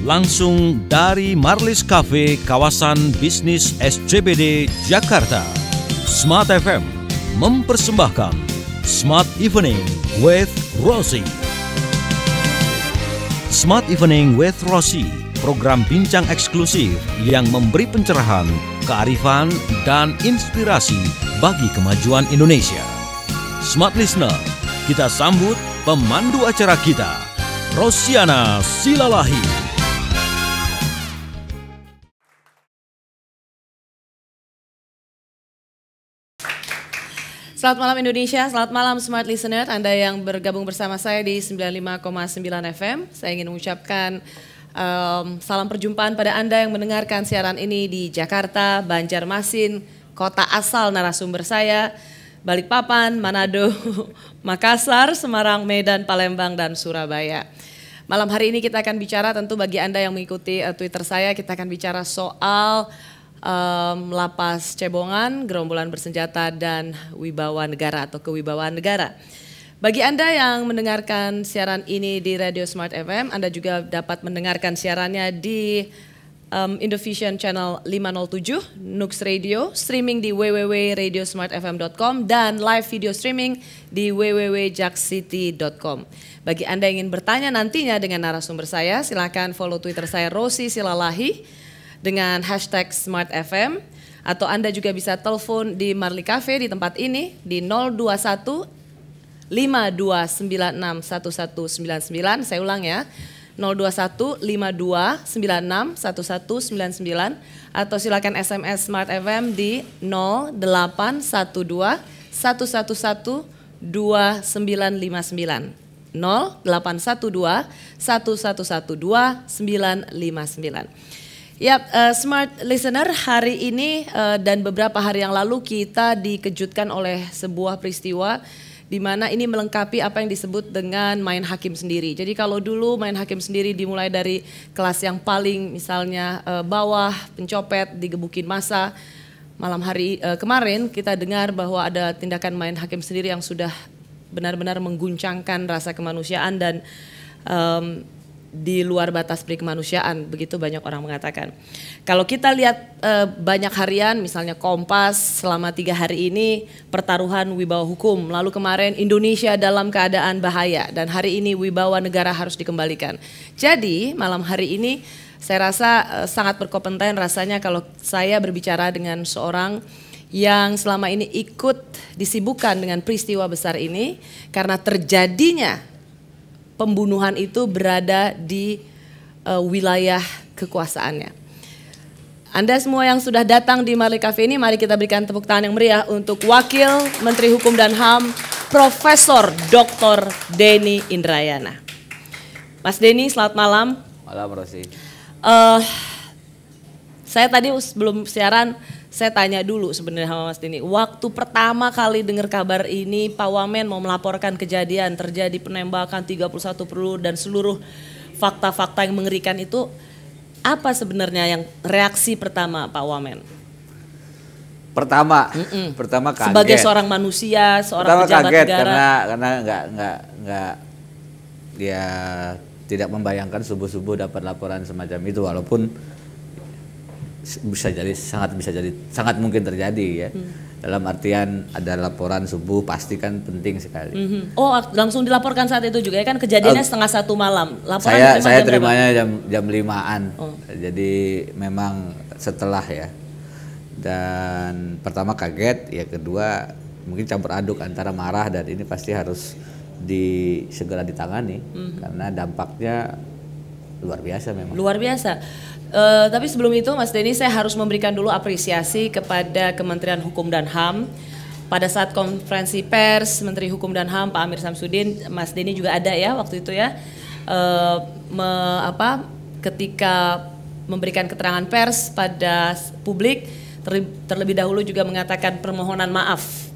langsung dari Marlis Cafe kawasan bisnis SCBD Jakarta. Smart FM mempersembahkan Smart Evening with Rosie. Smart Evening with Rosie, program bincang eksklusif yang memberi pencerahan, kearifan, dan inspirasi bagi kemajuan Indonesia. Smart Listener, kita sambut pemandu acara kita, Rosiana Silalahi. Selamat malam Indonesia, selamat malam Smart Listener, Anda yang bergabung bersama saya di 95,9 FM. Saya ingin mengucapkan salam perjumpaan pada Anda yang mendengarkan siaran ini di Jakarta, Banjarmasin, kota asal narasumber saya, Balikpapan, Manado, Makassar, Semarang, Medan, Palembang, dan Surabaya. Malam hari ini kita akan bicara, tentu bagi Anda yang mengikuti Twitter saya, kita akan bicara soal Lapas Cebongan, gerombolan bersenjata, dan wibawa negara atau kewibawaan negara. Bagi Anda yang mendengarkan siaran ini di Radio Smart FM, Anda juga dapat mendengarkan siarannya di Indovision Channel 507, Nux Radio, streaming di www.radiosmartfm.com, dan live video streaming di www.jackcity.com. Bagi Anda yang ingin bertanya nantinya dengan narasumber saya, silakan follow Twitter saya Rosie Silalahi dengan hashtag Smart FM, atau Anda juga bisa telepon di Marli Cafe di tempat ini di 021 5296 1199. Saya ulang ya, 021 5296 1199, atau silakan SMS Smart FM di 0812 111 2959. 0812 111 2959. Ya, Smart Listener, hari ini dan beberapa hari yang lalu kita dikejutkan oleh sebuah peristiwa di mana ini melengkapi apa yang disebut dengan main hakim sendiri. Jadi kalau dulu main hakim sendiri dimulai dari kelas yang paling misalnya bawah, pencopet, digebukin massa. Malam hari kemarin kita dengar bahwa ada tindakan main hakim sendiri yang sudah benar-benar mengguncangkan rasa kemanusiaan dan di luar batas kemanusiaan, begitu banyak orang mengatakan. Kalau kita lihat banyak harian, misalnya Kompas selama 3 hari ini pertaruhan wibawa hukum, lalu kemarin Indonesia dalam keadaan bahaya, dan hari ini wibawa negara harus dikembalikan. Jadi malam hari ini saya rasa sangat berkompeten rasanya kalau saya berbicara dengan seorang yang selama ini ikut disibukkan dengan peristiwa besar ini, karena terjadinya pembunuhan itu berada di wilayah kekuasaannya. Anda semua yang sudah datang di Marli Cafe ini, mari kita berikan tepuk tangan yang meriah untuk Wakil Menteri Hukum dan HAM, Profesor Dr. Denny Indrayana. Mas Denny, selamat malam. Malam, Rosi. Saya tadi sebelum siaran, saya tanya dulu sebenarnya sama Mas Denny. Waktu pertama kali dengar kabar ini, Pak Wamen mau melaporkan kejadian terjadi penembakan 31 peluru dan seluruh fakta-fakta yang mengerikan itu, apa sebenarnya yang reaksi pertama Pak Wamen? Pertama kaget. Sebagai seorang manusia, seorang pejabat kaget negara. karena nggak dia tidak membayangkan subuh-subuh dapat laporan semacam itu, walaupun sangat mungkin terjadi ya. Dalam artian ada laporan subuh pasti kan penting sekali. Oh, langsung dilaporkan saat itu juga ya, kan kejadiannya 1:30 malam. Saya terimanya jam 5-an. Jadi memang setelah ya. Dan pertama kaget, ya kedua mungkin campur aduk antara marah dan ini pasti harus segera ditangani karena dampaknya luar biasa memang. Luar biasa. Tapi sebelum itu Mas Denny, saya harus memberikan dulu apresiasi kepada Kementerian Hukum dan HAM. Pada saat konferensi pers Menteri Hukum dan HAM Pak Amir Samsudin, Mas Denny juga ada ya waktu itu ya, ketika memberikan keterangan pers pada publik, terlebih dahulu juga mengatakan permohonan maaf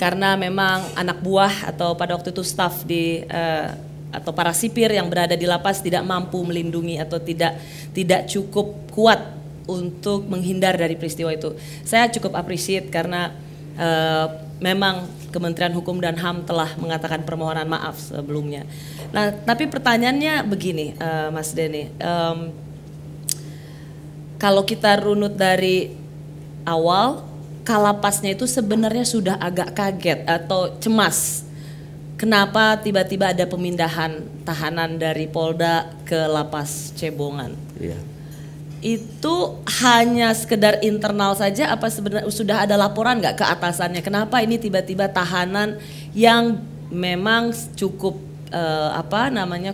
karena memang anak buah atau pada waktu itu staf atau para sipir yang berada di lapas tidak mampu melindungi atau tidak cukup kuat untuk menghindar dari peristiwa itu. Saya cukup appreciate karena Memang Kementerian Hukum dan HAM telah mengatakan permohonan maaf sebelumnya. Nah, tapi pertanyaannya begini, Mas Denny, kalau kita runut dari awal, Kalapasnya itu sebenarnya sudah agak kaget atau cemas. Kenapa tiba-tiba ada pemindahan tahanan dari Polda ke Lapas Cebongan? Iya. Itu hanya sekedar internal saja, apa sebenarnya sudah ada laporan nggak ke atasannya? Kenapa ini tiba-tiba tahanan yang memang cukup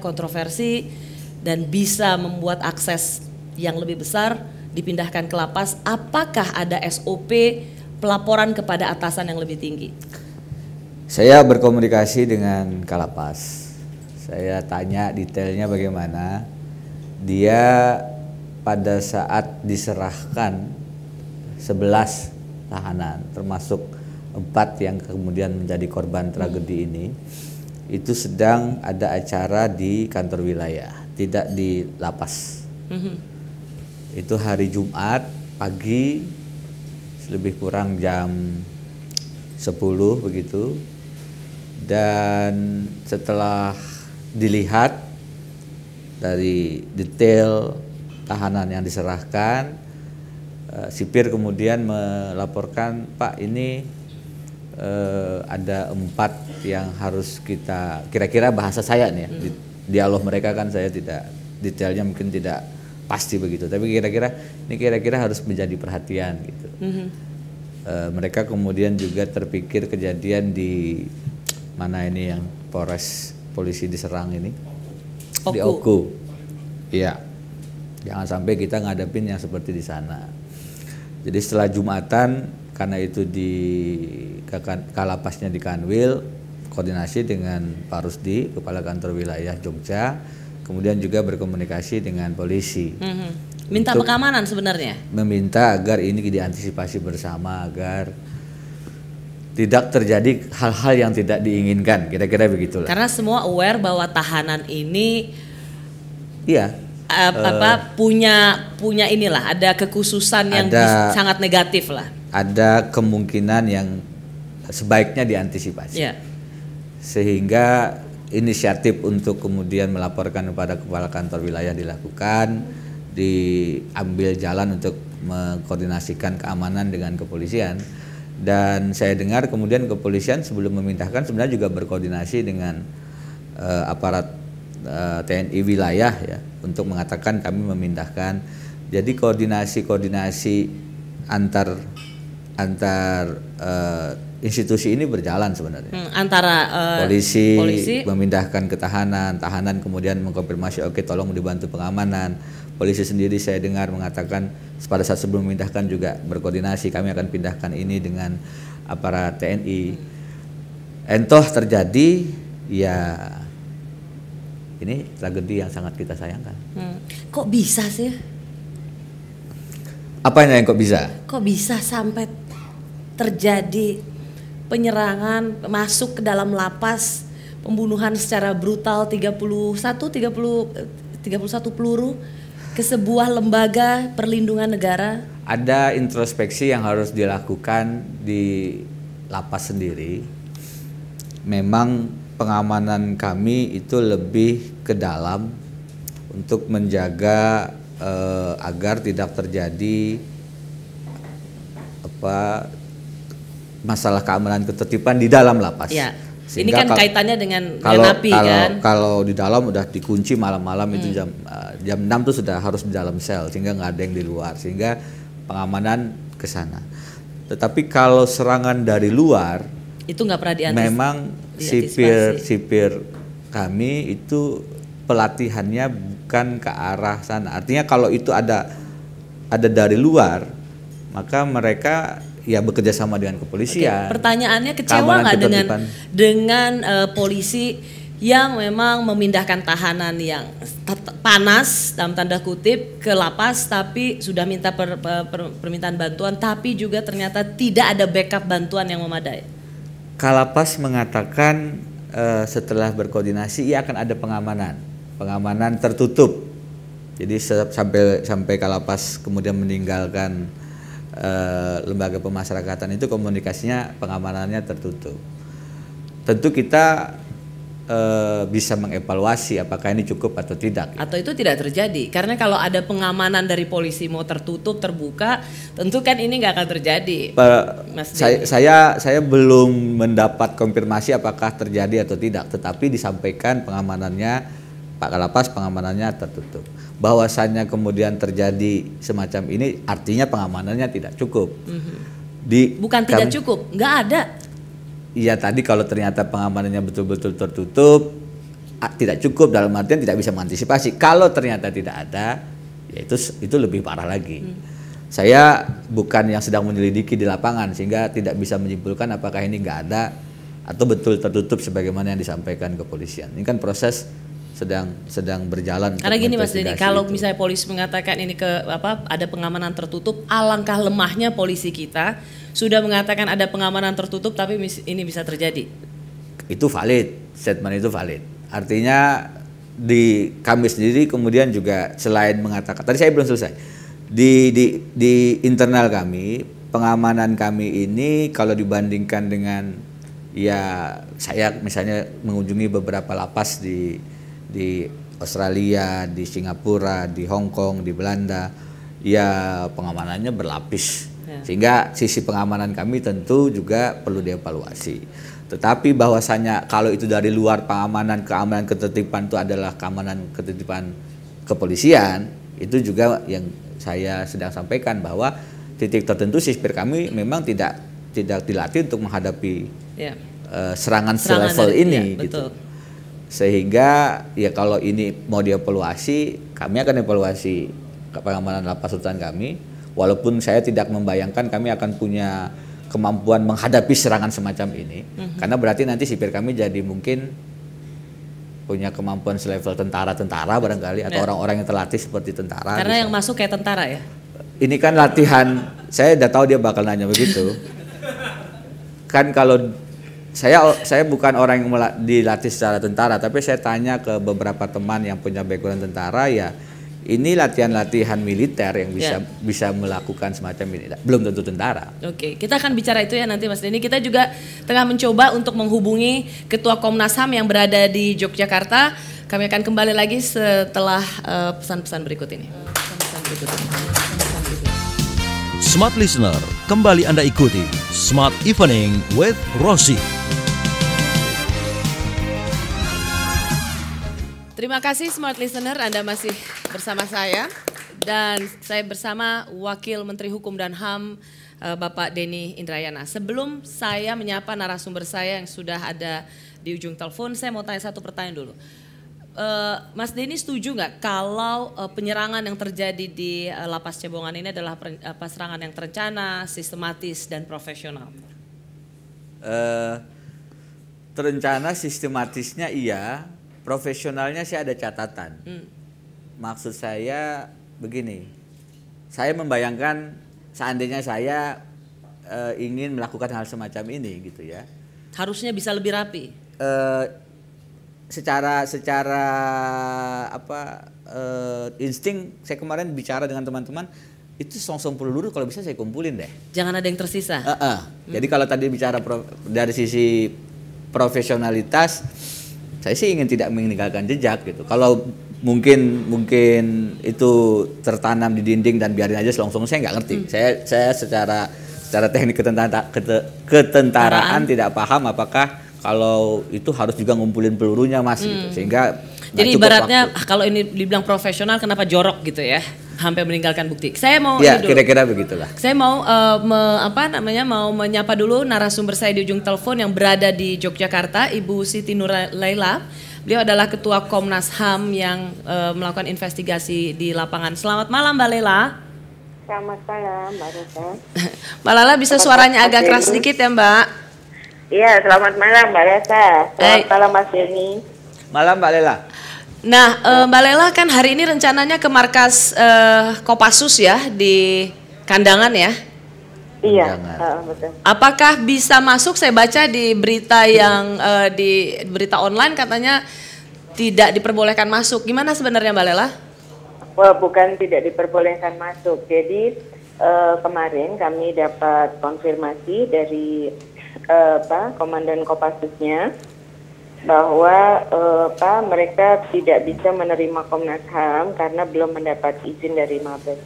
kontroversi dan bisa membuat akses yang lebih besar dipindahkan ke lapas? Apakah ada SOP pelaporan kepada atasan yang lebih tinggi? Saya berkomunikasi dengan Kalapas. Saya tanya detailnya bagaimana. Dia pada saat diserahkan 11 tahanan, termasuk 4 yang kemudian menjadi korban tragedi ini, itu sedang ada acara di kantor wilayah, tidak di lapas. Itu hari Jumat pagi, lebih kurang jam 10 begitu. Dan setelah dilihat dari detail tahanan yang diserahkan, sipir kemudian melaporkan, Pak, ini ada 4 yang harus kita, kira-kira bahasa saya nih ya, dialog mereka kan saya tidak, detailnya mungkin tidak pasti begitu, tapi kira-kira harus menjadi perhatian gitu. Mereka kemudian juga terpikir kejadian di mana ini yang polisi diserang ini, di Oku. Iya. Jangan sampai kita ngadepin yang seperti di sana. Jadi setelah Jumatan, karena itu di Kalapasnya di Kanwil, koordinasi dengan Pak Rusdi, Kepala Kantor Wilayah Jogja, kemudian juga berkomunikasi dengan polisi. Minta pengamanan sebenarnya? Meminta agar ini diantisipasi bersama, agar tidak terjadi hal-hal yang tidak diinginkan, kira-kira begitulah. Karena semua aware bahwa tahanan ini punya inilah, ada kekhususan yang sangat negatif lah. Ada kemungkinan yang sebaiknya diantisipasi. Sehingga inisiatif untuk kemudian melaporkan kepada Kepala Kantor Wilayah dilakukan, diambil jalan untuk mengkoordinasikan keamanan dengan kepolisian. Dan saya dengar kemudian kepolisian sebelum memindahkan sebenarnya juga berkoordinasi dengan aparat TNI wilayah ya, untuk mengatakan kami memindahkan. Jadi koordinasi antar institusi ini berjalan sebenarnya. Antara polisi memindahkan ke tahanan kemudian mengkonfirmasi oke, tolong dibantu pengamanan. Polisi sendiri saya dengar mengatakan pada saat sebelum memindahkan juga berkoordinasi, kami akan pindahkan ini dengan aparat TNI. Entoh terjadi, ya ini tragedi yang sangat kita sayangkan. Kok bisa sih? Apanya yang kok bisa? Kok bisa sampai terjadi penyerangan, masuk ke dalam lapas, pembunuhan secara brutal 31 peluru ke sebuah lembaga perlindungan negara? Ada introspeksi yang harus dilakukan di lapas sendiri. Memang pengamanan kami itu lebih ke dalam untuk menjaga agar tidak terjadi masalah keamanan ketertiban di dalam lapas. Ya. Ini kan kaitannya dengan napi kan. Kalau di dalam udah dikunci malam-malam itu jam 6 tuh sudah harus di dalam sel, sehingga nggak ada yang di luar, sehingga pengamanan ke sana. Tetapi kalau serangan dari luar itu nggak pernah diantisipasi. Memang sipir kami itu pelatihannya bukan ke arah sana. Artinya kalau itu ada dari luar, maka mereka ya bekerja sama dengan kepolisian. Pertanyaannya, kecewa nggak dengan polisi yang memang memindahkan tahanan yang panas dalam tanda kutip ke lapas, tapi sudah minta permintaan bantuan, tapi juga ternyata tidak ada backup bantuan yang memadai? Kalapas mengatakan setelah berkoordinasi ia akan ada pengamanan tertutup. Jadi sampai Kalapas kemudian meninggalkan lembaga pemasyarakatan itu komunikasinya pengamanannya tertutup. Tentu kita bisa mengevaluasi apakah ini cukup atau tidak. Atau itu tidak terjadi, karena kalau ada pengamanan dari polisi mau tertutup terbuka, tentu kan ini nggak akan terjadi. Mas saya belum mendapat konfirmasi apakah terjadi atau tidak, tetapi disampaikan pengamanannya Pak Kalapas pengamanannya tertutup. Bahwasannya kemudian terjadi semacam ini artinya pengamanannya tidak cukup. Bukan tidak cukup, nggak ada. Iya tadi kalau ternyata pengamanannya betul-betul tertutup, tidak cukup dalam artian tidak bisa mengantisipasi. Kalau ternyata tidak ada, ya itu lebih parah lagi. Saya bukan yang sedang menyelidiki di lapangan sehingga tidak bisa menyimpulkan apakah ini nggak ada atau betul tertutup sebagaimana yang disampaikan kepolisian. Ini kan proses sedang berjalan. Karena gini Mas Denny, kalau misalnya polisi mengatakan ini ada pengamanan tertutup, alangkah lemahnya polisi kita sudah mengatakan ada pengamanan tertutup tapi ini bisa terjadi. Itu valid, statement itu valid. Artinya di kami sendiri kemudian juga selain mengatakan, tadi saya belum selesai. Di internal kami, pengamanan kami ini kalau dibandingkan dengan ya saya misalnya mengunjungi beberapa lapas di Australia, di Singapura, di Hong Kong, di Belanda, ya pengamanannya berlapis. Sehingga sisi pengamanan kami tentu juga perlu dievaluasi. Tetapi bahwasanya kalau itu dari luar keamanan ketertiban itu adalah keamanan ketertiban kepolisian, itu juga yang saya sedang sampaikan bahwa titik tertentu sipir kami memang tidak dilatih untuk menghadapi serangan selevel ini gitu. Sehingga ya kalau ini mau dievaluasi, kami akan evaluasi pengamanan lapas rutan kami. Walaupun saya tidak membayangkan kami akan punya kemampuan menghadapi serangan semacam ini, karena berarti nanti sipir kami jadi mungkin punya kemampuan selevel tentara barangkali atau orang-orang yang terlatih seperti tentara. Karena yang masuk kayak tentara ya. Ini kan latihan, saya udah tahu dia bakal nanya begitu. Kan kalau saya bukan orang yang dilatih secara tentara, tapi saya tanya ke beberapa teman yang punya background tentara ya. Ini latihan-latihan militer yang bisa melakukan semacam ini, belum tentu tentara. Oke, kita akan bicara itu ya nanti Mas Denny. Kita juga tengah mencoba untuk menghubungi Ketua Komnas HAM yang berada di Yogyakarta. Kami akan kembali lagi setelah pesan-pesan berikut ini. Smart Listener, kembali Anda ikuti Smart Evening with Rosie. Terima kasih Smart Listener, Anda masih bersama saya dan saya bersama Wakil Menteri Hukum dan HAM Bapak Denny Indrayana. Sebelum saya menyapa narasumber saya yang sudah ada di ujung telepon, saya mau tanya satu pertanyaan dulu. Mas Denny setuju nggak kalau penyerangan yang terjadi di Lapas Cebongan ini adalah serangan yang terencana, sistematis dan profesional? Terencana, sistematisnya iya. Profesionalnya sih ada catatan. Maksud saya begini, saya membayangkan seandainya saya ingin melakukan hal semacam ini gitu ya. Harusnya bisa lebih rapi. Secara insting saya kemarin bicara dengan teman-teman itu song-song peluru kalau bisa saya kumpulin deh. Jangan ada yang tersisa. Jadi kalau tadi bicara dari sisi profesionalitas, saya sih ingin tidak meninggalkan jejak gitu. Kalau mungkin itu tertanam di dinding dan biarin aja selongsong, saya nggak ngerti. Saya secara teknik ketentaraan tidak paham apakah kalau itu harus juga ngumpulin pelurunya Mas gitu. Sehingga jadi ibaratnya kalau ini dibilang profesional kenapa jorok gitu ya? Sampai meninggalkan bukti. Saya mau kira-kira begitulah. Saya mau mau menyapa dulu narasumber saya di ujung telepon yang berada di Yogyakarta, Ibu Siti Nurlaila. Beliau adalah Ketua Komnas HAM yang melakukan investigasi di lapangan. Selamat malam Mbak Lela. Selamat malam Mbak Rita. Mbak Lela bisa suaranya agak keras sedikit ya Mbak. Iya, selamat malam Mbak Rita. Selamat malam Mas Denny. Malam Mbak Lela. Nah, Mbak Lela kan hari ini rencananya ke markas Kopassus ya di Kandangan ya? Iya, betul. Apakah bisa masuk? Saya baca di berita yang di berita online katanya tidak diperbolehkan masuk. Gimana sebenarnya Mbak Lela? Wah, bukan tidak diperbolehkan masuk. Jadi kemarin kami dapat konfirmasi dari Komandan Kopassusnya bahwa mereka tidak bisa menerima Komnas HAM karena belum mendapat izin dari Mabes.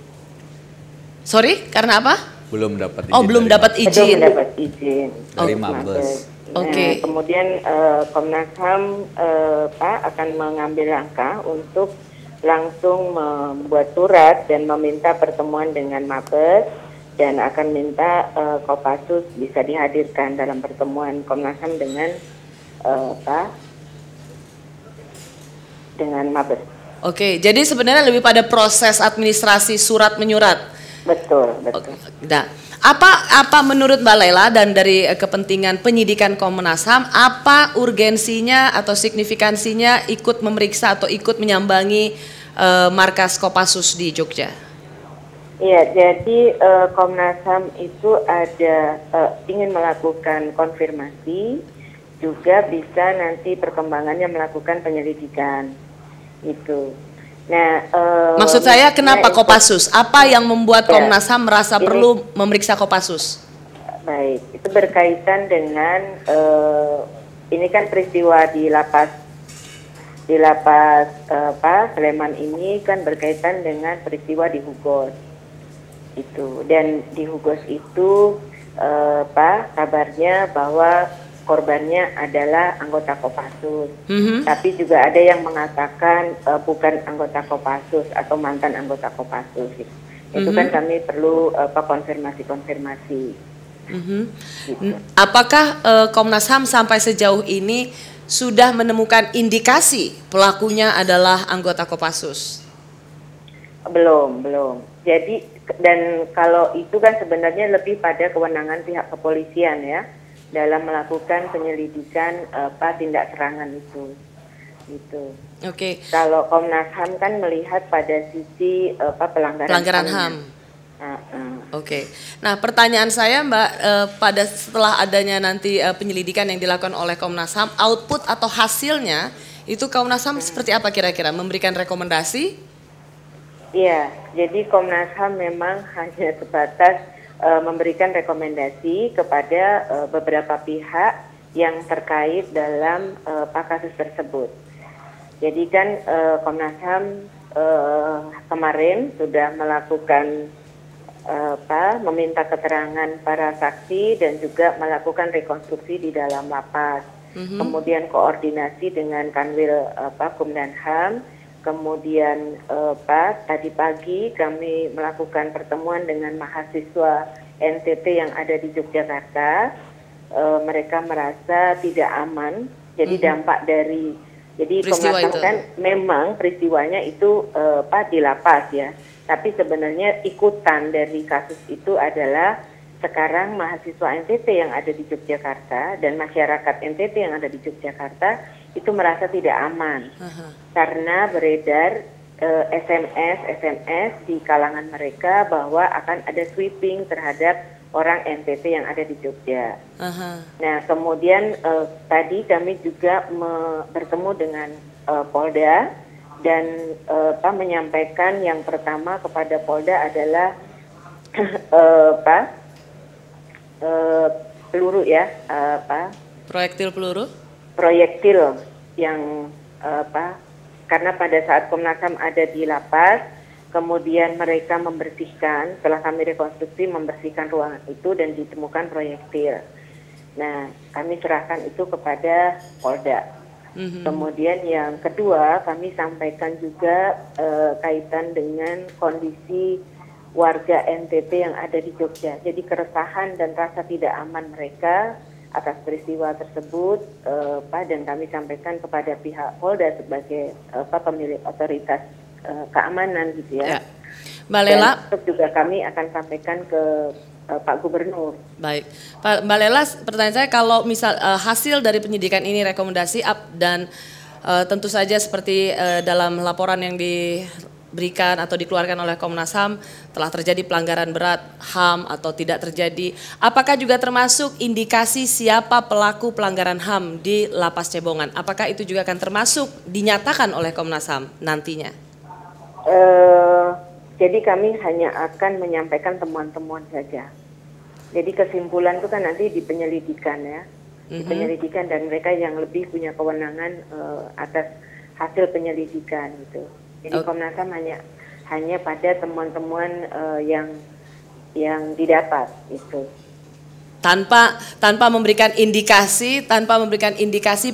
Sorry, karena apa? Belum dapat izin. Oh, belum dapat izin. Belum dapat izin dari Mabes. Oke. Kemudian Komnas HAM akan mengambil langkah untuk langsung membuat surat dan meminta pertemuan dengan Mabes dan akan minta Kopassus bisa dihadirkan dalam pertemuan Komnas HAM dengan dengan Mabes. Oke, jadi sebenarnya lebih pada proses administrasi surat menyurat. Betul. Nah, apa menurut Mbak Lela dan dari kepentingan penyidikan Komnas HAM, apa urgensinya atau signifikansinya ikut memeriksa atau ikut menyambangi markas Kopassus di Jogja? Iya, jadi Komnas HAM itu ingin melakukan konfirmasi, juga bisa nanti perkembangannya melakukan penyelidikan itu. Nah, maksud saya kenapa Kopassus? Apa yang membuat Komnas HAM merasa perlu memeriksa Kopassus? Baik, itu berkaitan dengan ini kan peristiwa di lapas Sleman ini kan berkaitan dengan peristiwa di Hugos itu, dan di Hugos itu kabarnya bahwa korbannya adalah anggota Kopassus, tapi juga ada yang mengatakan bukan anggota Kopassus atau mantan anggota Kopassus. Itu kan kami perlu konfirmasi. Gitu. Apakah Komnas HAM sampai sejauh ini sudah menemukan indikasi pelakunya adalah anggota Kopassus? Belum. Jadi dan kalau itu kan sebenarnya lebih pada kewenangan pihak kepolisian ya, dalam melakukan penyelidikan tindak serangan itu, gitu. Oke. Kalau Komnas HAM kan melihat pada sisi pelanggaran HAM. Oke. Nah, pertanyaan saya Mbak, pada setelah adanya nanti penyelidikan yang dilakukan oleh Komnas HAM, output atau hasilnya itu Komnas HAM seperti apa kira-kira? Memberikan rekomendasi? Iya. Jadi Komnas HAM memang hanya sebatas memberikan rekomendasi kepada beberapa pihak yang terkait dalam kasus tersebut. Jadi kan Komnas HAM kemarin sudah melakukan meminta keterangan para saksi dan juga melakukan rekonstruksi di dalam lapas. Kemudian koordinasi dengan Kanwil Kumdan HAM. Kemudian tadi pagi kami melakukan pertemuan dengan mahasiswa NTT yang ada di Yogyakarta. Mereka merasa tidak aman. Jadi dampak dari Komnas HAM kan memang peristiwanya itu di lapas ya. Tapi sebenarnya ikutan dari kasus itu adalah sekarang mahasiswa NTT yang ada di Yogyakarta dan masyarakat NTT yang ada di Yogyakarta itu merasa tidak aman karena beredar SMS di kalangan mereka bahwa akan ada sweeping terhadap orang NTT yang ada di Jogja. Nah, kemudian tadi kami juga bertemu dengan Polda dan menyampaikan yang pertama kepada Polda adalah peluru ya, proyektil peluru? Proyektil yang karena pada saat Komnas HAM ada di lapas, kemudian mereka membersihkan, setelah kami rekonstruksi membersihkan ruangan itu dan ditemukan proyektil. Nah, kami serahkan itu kepada Polda. Kemudian yang kedua kami sampaikan juga kaitan dengan kondisi warga NTT yang ada di Jogja. Jadi keresahan dan rasa tidak aman mereka atas peristiwa tersebut, dan kami sampaikan kepada pihak Polda sebagai pemilik otoritas keamanan gitu ya. Mbak Lela, dan juga kami akan sampaikan ke Pak Gubernur. Baik, Mbak Lela, pertanyaan saya kalau misal hasil dari penyidikan ini rekomendasi dan tentu saja seperti dalam laporan yang diberikan atau dikeluarkan oleh Komnas HAM telah terjadi pelanggaran berat HAM atau tidak terjadi, apakah juga termasuk indikasi siapa pelaku pelanggaran HAM di Lapas Cebongan? Apakah itu juga akan termasuk dinyatakan oleh Komnas HAM nantinya? Jadi kami hanya akan menyampaikan temuan-temuan saja. Jadi kesimpulan itu kan nanti di penyelidikan ya, di penyelidikan, dan mereka yang lebih punya kewenangan atas hasil penyelidikan gitu. Jadi Komnas HAM hanya pada temuan-temuan yang didapat itu. Tanpa memberikan indikasi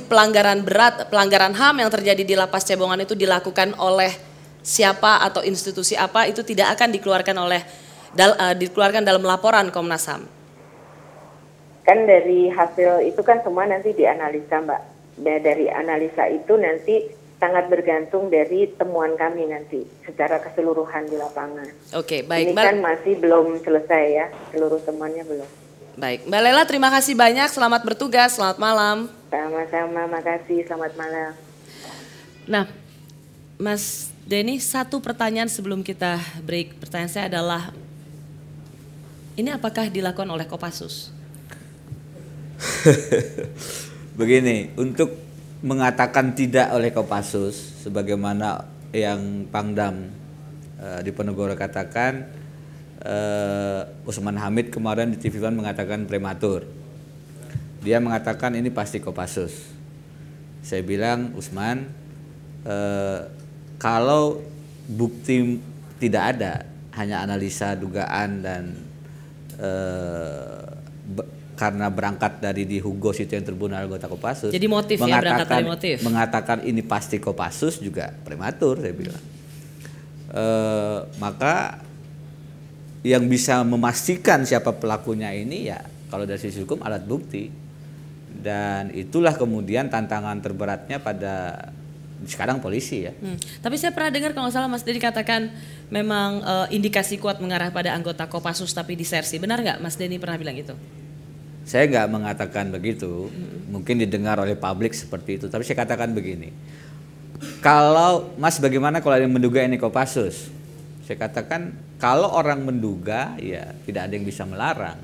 pelanggaran berat, pelanggaran HAM yang terjadi di Lapas Cebongan itu dilakukan oleh siapa atau institusi apa, itu tidak akan dikeluarkan dalam laporan Komnas HAM. Kan dari hasil itu kan semua nanti dianalisa, Mbak. Dari analisa itu nanti sangat bergantung dari temuan kami nanti secara keseluruhan di lapangan. Oke, baik. Ini kan masih belum selesai ya, seluruh temuannya belum. Baik, Mbak Lela, terima kasih banyak. Selamat bertugas, selamat malam. Sama-sama, makasih, selamat malam. Nah, Mas Denny, satu pertanyaan sebelum kita break. Pertanyaan saya adalah, ini apakah dilakukan oleh Kopassus? Begini, untuk mengatakan tidak oleh Kopassus, sebagaimana yang Pangdam Diponegoro katakan, Usman Hamid kemarin di TV One mengatakan prematur. Dia mengatakan ini pasti Kopassus. Saya bilang, Usman, kalau bukti tidak ada, hanya analisa dugaan dan karena berangkat dari di Hugos itu yang terbunuh anggota Kopassus. Jadi motif ya, berangkat dari motif. Mengatakan ini pasti Kopassus juga prematur, saya bilang. Maka yang bisa memastikan siapa pelakunya ini ya kalau dari sisi hukum alat bukti, dan itulah kemudian tantangan terberatnya pada sekarang polisi ya. Tapi saya pernah dengar kalau nggak salah Mas Denny katakan memang indikasi kuat mengarah pada anggota Kopassus tapi disersi. Benar nggak Mas Denny pernah bilang itu? Saya nggak mengatakan begitu, mungkin didengar oleh publik seperti itu. Tapi saya katakan begini, kalau Mas bagaimana kalau ada yang menduga ini Kopassus? Saya katakan kalau orang menduga ya tidak ada yang bisa melarang.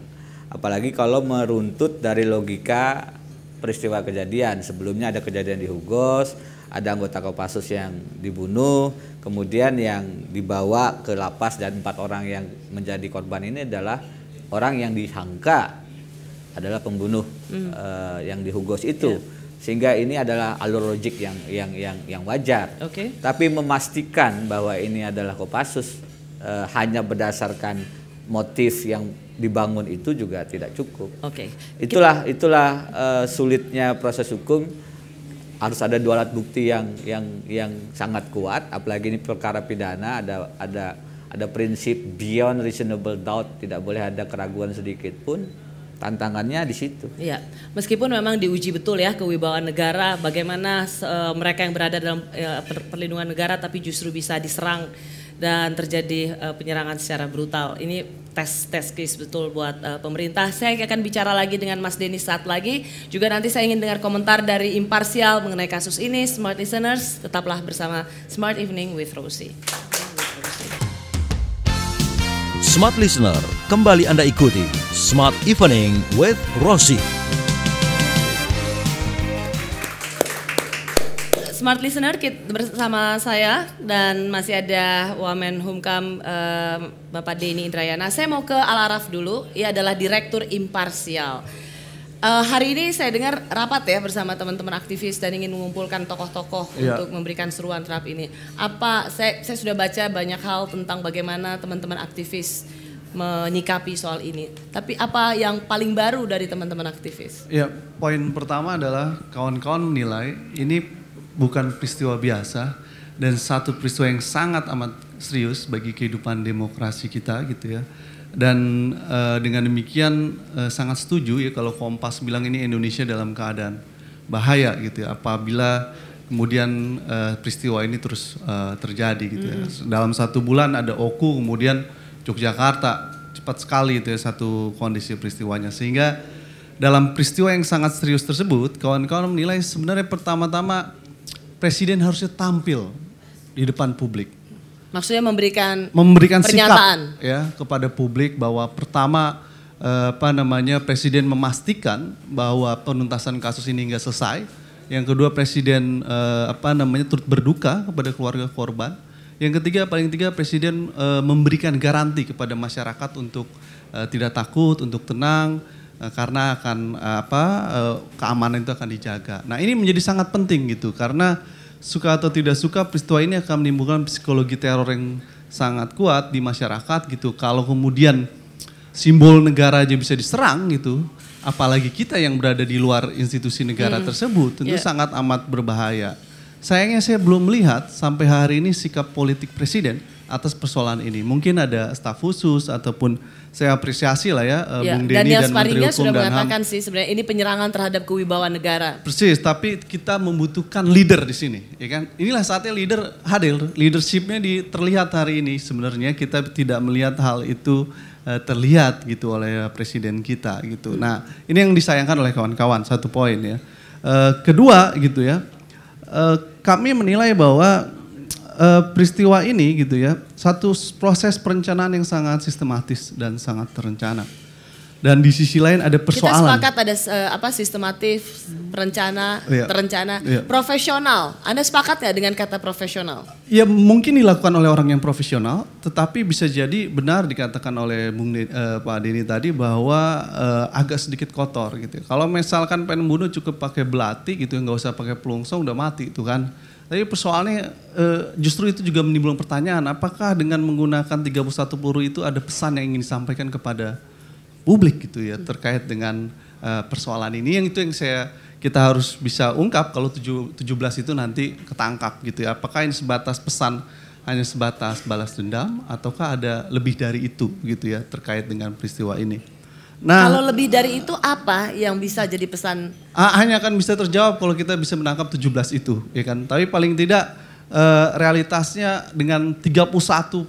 Apalagi kalau meruntut dari logika peristiwa kejadian. Sebelumnya ada kejadian di Hugos, ada anggota Kopassus yang dibunuh, kemudian yang dibawa ke lapas, dan 4 orang yang menjadi korban ini adalah orang yang disangka adalah pembunuh yang di Hugos itu. Sehingga ini adalah alur logik yang wajar. Tapi memastikan bahwa ini adalah Kopassus hanya berdasarkan motif yang dibangun itu juga tidak cukup. Itulah sulitnya proses hukum. Harus ada 2 alat bukti yang sangat kuat. Apalagi ini perkara pidana, ada prinsip beyond reasonable doubt, tidak boleh ada keraguan sedikit pun. Tantangannya di situ. Iya, meskipun memang diuji betul ya kewibawaan negara, bagaimana mereka yang berada dalam perlindungan negara tapi justru bisa diserang dan terjadi penyerangan secara brutal. Ini tes case betul buat pemerintah. Saya akan bicara lagi dengan Mas Denny saat lagi. Juga nanti saya ingin dengar komentar dari imparsial mengenai kasus ini. Smart listeners, tetaplah bersama Smart Evening with Rosie. Smart Listener, kembali Anda ikuti Smart Evening with Rosie. Smart Listener bersama saya dan masih ada Wamen Humkam Bapak Denny Indrayana. Saya mau ke Al-Araf dulu, ia adalah Direktur Imparsial. Hari ini saya dengar rapat ya bersama teman-teman aktivis dan ingin mengumpulkan tokoh-tokoh untuk memberikan seruan terhadap ini. Saya sudah baca banyak hal tentang bagaimana teman-teman aktivis menyikapi soal ini. Tapi apa yang paling baru dari teman-teman aktivis? Ya, poin pertama adalah kawan-kawan menilai ini bukan peristiwa biasa dan satu peristiwa yang sangat amat serius bagi kehidupan demokrasi kita gitu ya. Dan dengan demikian sangat setuju ya kalau Kompas bilang ini Indonesia dalam keadaan bahaya gitu ya apabila kemudian peristiwa ini terus terjadi gitu ya. Dalam 1 bulan ada Oku, kemudian Yogyakarta, cepat sekali itu ya satu kondisi peristiwanya. Sehingga dalam peristiwa yang sangat serius tersebut kawan-kawan menilai sebenarnya pertama-tama Presiden harusnya tampil di depan publik. Maksudnya memberikan sikap pernyataan ya kepada publik bahwa pertama Presiden memastikan bahwa penuntasan kasus ini nggak selesai. Yang kedua Presiden turut berduka kepada keluarga korban. Yang ketiga, paling ketiga, Presiden memberikan garansi kepada masyarakat untuk tidak takut, untuk tenang, karena akan keamanan itu akan dijaga. Nah, ini menjadi sangat penting gitu, karena suka atau tidak suka peristiwa ini akan menimbulkan psikologi teror yang sangat kuat di masyarakat gitu. Kalau kemudian simbol negara aja bisa diserang gitu, apalagi kita yang berada di luar institusi negara tersebut, tentu sangat amat berbahaya. Sayangnya saya belum melihat sampai hari ini sikap politik Presiden atas persoalan ini. Mungkin ada staf khusus ataupun saya apresiasi lah ya, Bung Denny dan Menteri Hukum sudah dan HAM. mengatakan sih sebenarnya ini penyerangan terhadap kewibawaan negara. Persis, tapi kita membutuhkan leader di sini, ya kan? Inilah saatnya leader hadir, leadershipnya terlihat hari ini. Sebenarnya kita tidak melihat hal itu terlihat gitu oleh Presiden kita gitu. Nah, ini yang disayangkan oleh kawan-kawan, satu poin ya. Kedua gitu ya, kami menilai bahwa peristiwa ini gitu ya, satu proses perencanaan yang sangat sistematis dan sangat terencana. Dan di sisi lain ada persoalan. Kita sepakat ada sistematis, terencana, profesional. Anda sepakat nggak dengan kata profesional? Ya mungkin dilakukan oleh orang yang profesional, tetapi bisa jadi benar dikatakan oleh Pak Denny tadi bahwa agak sedikit kotor gitu. Kalau misalkan pengen bunuh cukup pakai belati gitu, nggak usah pakai pelongsong udah mati itu kan. Tapi persoalannya justru itu juga menimbulkan pertanyaan, apakah dengan menggunakan 31 peluru itu ada pesan yang ingin disampaikan kepada publik gitu ya terkait dengan persoalan ini, yang kita harus bisa ungkap kalau 17 itu nanti ketangkap gitu ya. Apakah ini sebatas pesan, hanya sebatas balas dendam ataukah ada lebih dari itu gitu ya terkait dengan peristiwa ini. Nah, kalau lebih dari itu apa yang bisa jadi pesan? Hanya akan bisa terjawab kalau kita bisa menangkap 17 itu ya kan. Tapi paling tidak realitasnya dengan 31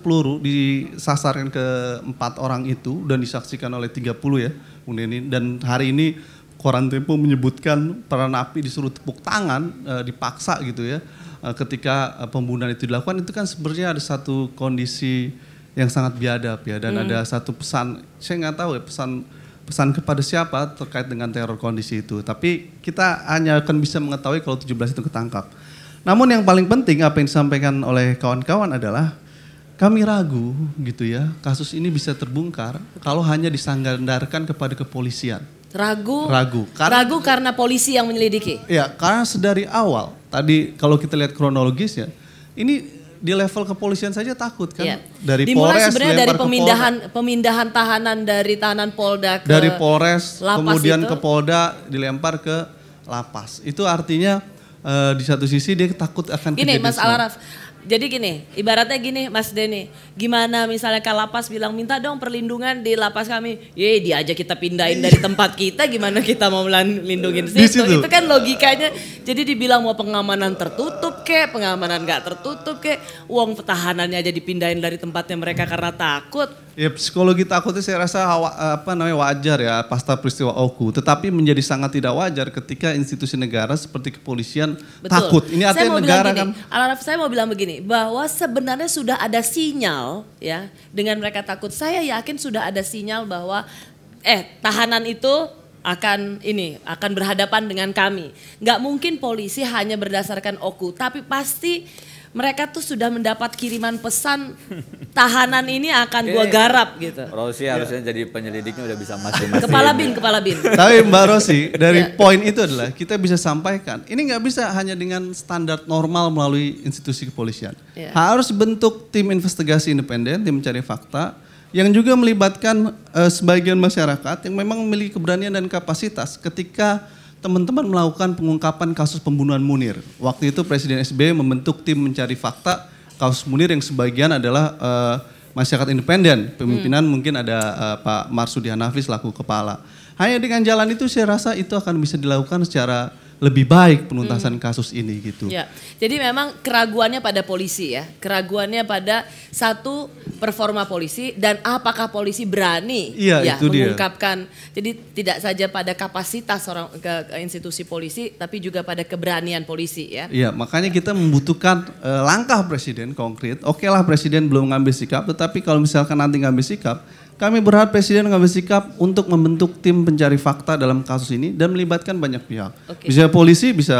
peluru disasarkan ke 4 orang itu dan disaksikan oleh 30 ya Bung Denny. Dan hari ini Koran Tempo menyebutkan para napi disuruh tepuk tangan, dipaksa gitu ya ketika pembunuhan itu dilakukan. Itu kan sebenarnya ada satu kondisi yang sangat biadab ya, dan ada satu pesan, saya nggak tahu ya pesan kepada siapa terkait dengan teror kondisi itu. Tapi kita hanya akan bisa mengetahui kalau 17 itu ketangkap. Namun yang paling penting apa yang disampaikan oleh kawan-kawan adalah kami ragu gitu ya, kasus ini bisa terbongkar kalau hanya disandarkan kepada kepolisian. Ragu karena polisi yang menyelidiki. Ya, karena sedari awal tadi kalau kita lihat kronologisnya, ini di level kepolisian saja takut kan. Ya. Dari dimulai Polres sebenarnya dari pemindahan tahanan dari tahanan Polda ke dari Polres lapas, kemudian itu ke Polda dilempar ke lapas. Itu artinya di satu sisi dia takut akan gini kejadian Mas Al-Araf. Jadi gini, ibaratnya gini Mas Denny, gimana misalnya Kalapas bilang minta dong perlindungan di lapas kami, dia aja kita pindahin dari tempat kita, gimana kita mau melindungin situ? Itu kan logikanya. Jadi dibilang mau pengamanan tertutup kek, pengamanan gak tertutup kek, uang tahanannya aja dipindahin dari tempatnya mereka karena takut. Ya psikologi takutnya saya rasa wajar ya pasca peristiwa Oku, tetapi menjadi sangat tidak wajar ketika institusi negara seperti kepolisian takut. Ini artinya negara kan. Al-Araf, saya mau bilang begini, bahwa sebenarnya sudah ada sinyal ya dengan mereka takut. Saya yakin sudah ada sinyal bahwa tahanan itu akan berhadapan dengan kami. Nggak mungkin polisi hanya berdasarkan Oku, tapi pasti mereka tuh sudah mendapat kiriman pesan tahanan ini akan gua garap gitu. Rosi harusnya jadi penyelidiknya udah bisa masing-masing. Kepala bin. Tapi Mbak Rosi, dari poin itu adalah kita bisa sampaikan, ini nggak bisa hanya dengan standar normal melalui institusi kepolisian. Harus bentuk tim investigasi independen, tim mencari fakta, yang juga melibatkan sebagian masyarakat yang memang memiliki keberanian dan kapasitas ketika teman-teman melakukan pengungkapan kasus pembunuhan Munir. Waktu itu Presiden SBY membentuk tim mencari fakta kasus Munir yang sebagian adalah masyarakat independen. Pemimpinan mungkin ada Pak Marsudi Hanafi selaku kepala. Hanya dengan jalan itu saya rasa itu akan bisa dilakukan secara lebih baik penuntasan kasus ini gitu. Ya, jadi memang keraguannya pada polisi ya, keraguannya pada satu performa polisi dan apakah polisi berani mengungkapkan. Jadi tidak saja pada kapasitas orang ke institusi polisi, tapi juga pada keberanian polisi ya. Iya, makanya kita membutuhkan langkah presiden konkret. Oke lah presiden belum ngambil sikap, tetapi kalau misalkan nanti ngambil sikap, kami berharap presiden ngambil sikap untuk membentuk tim pencari fakta dalam kasus ini dan melibatkan banyak pihak. Bisa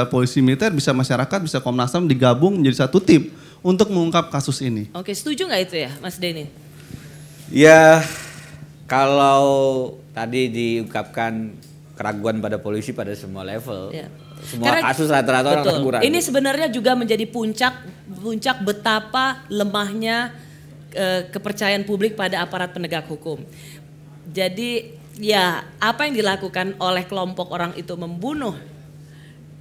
polisi militer, bisa masyarakat, bisa Komnas HAM digabung menjadi satu tim untuk mengungkap kasus ini. Oke, setuju nggak itu ya, Mas Denny? Ya, kalau tadi diungkapkan keraguan pada polisi pada semua level, Ya. semua Karena- kasus rata-rata orang Betul. ragu-ragu. Ini sebenarnya juga menjadi puncak betapa lemahnya kepercayaan publik pada aparat penegak hukum. Jadi ya apa yang dilakukan oleh kelompok orang itu membunuh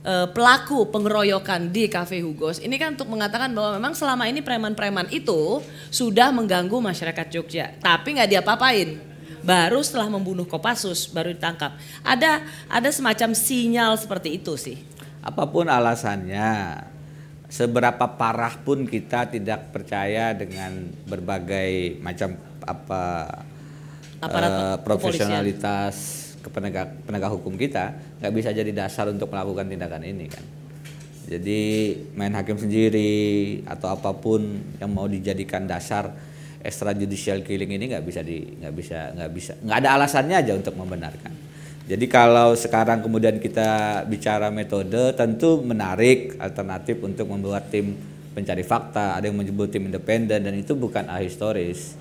pelaku pengeroyokan di Cafe Hugos ini kan untuk mengatakan bahwa memang selama ini preman-preman itu sudah mengganggu masyarakat Jogja, tapi nggak diapa-apain. Baru setelah membunuh Kopassus baru ditangkap. Ada semacam sinyal seperti itu sih. Apapun alasannya, seberapa parah pun kita tidak percaya dengan berbagai macam Aparat profesionalitas penegak hukum kita, nggak bisa jadi dasar untuk melakukan tindakan ini kan. Jadi main hakim sendiri atau apapun yang mau dijadikan dasar extrajudicial killing ini nggak ada alasannya aja untuk membenarkan. Jadi kalau sekarang kemudian kita bicara metode, tentu menarik alternatif untuk membuat tim pencari fakta, ada yang menyebut tim independen dan itu bukan ahistoris.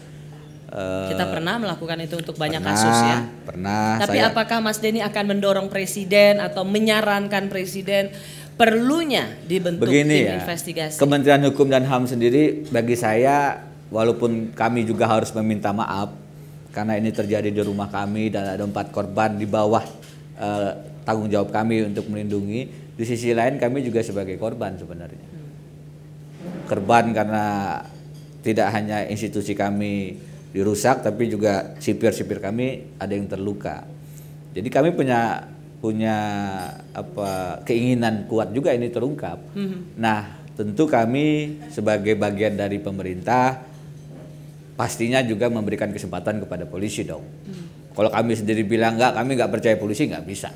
Kita pernah melakukan itu untuk banyak kasus ya. Pernah. Tapi apakah Mas Denny akan mendorong presiden atau menyarankan presiden perlunya dibentuk tim investigasi? Kementerian Hukum dan HAM sendiri bagi saya, walaupun kami juga harus meminta maaf karena ini terjadi di rumah kami dan ada 4 korban di bawah tanggung jawab kami untuk melindungi. Di sisi lain kami juga sebagai korban sebenarnya. Korban karena tidak hanya institusi kami dirusak, tapi juga sipir-sipir kami ada yang terluka. Jadi kami punya keinginan kuat juga ini terungkap. Nah, tentu kami sebagai bagian dari pemerintah pastinya juga memberikan kesempatan kepada polisi dong. Kalau kami sendiri bilang kami nggak percaya polisi, nggak bisa.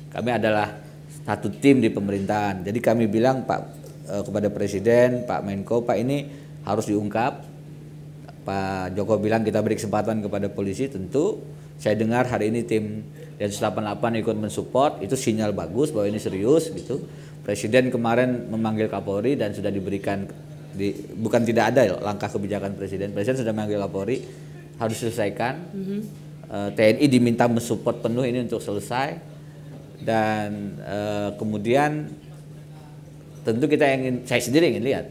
Kami adalah satu tim di pemerintahan. Jadi kami bilang kepada Presiden, Pak Menko, Pak ini harus diungkap. Pak Joko bilang kita beri kesempatan kepada polisi, tentu saya dengar hari ini tim Densus 88 ikut mensupport, itu sinyal bagus bahwa ini serius gitu. Presiden kemarin memanggil Kapolri dan sudah diberikan bukan tidak ada langkah kebijakan Presiden sudah memanggil Kapolri harus selesaikan. TNI diminta mensupport penuh ini untuk selesai dan kemudian tentu saya sendiri ingin lihat.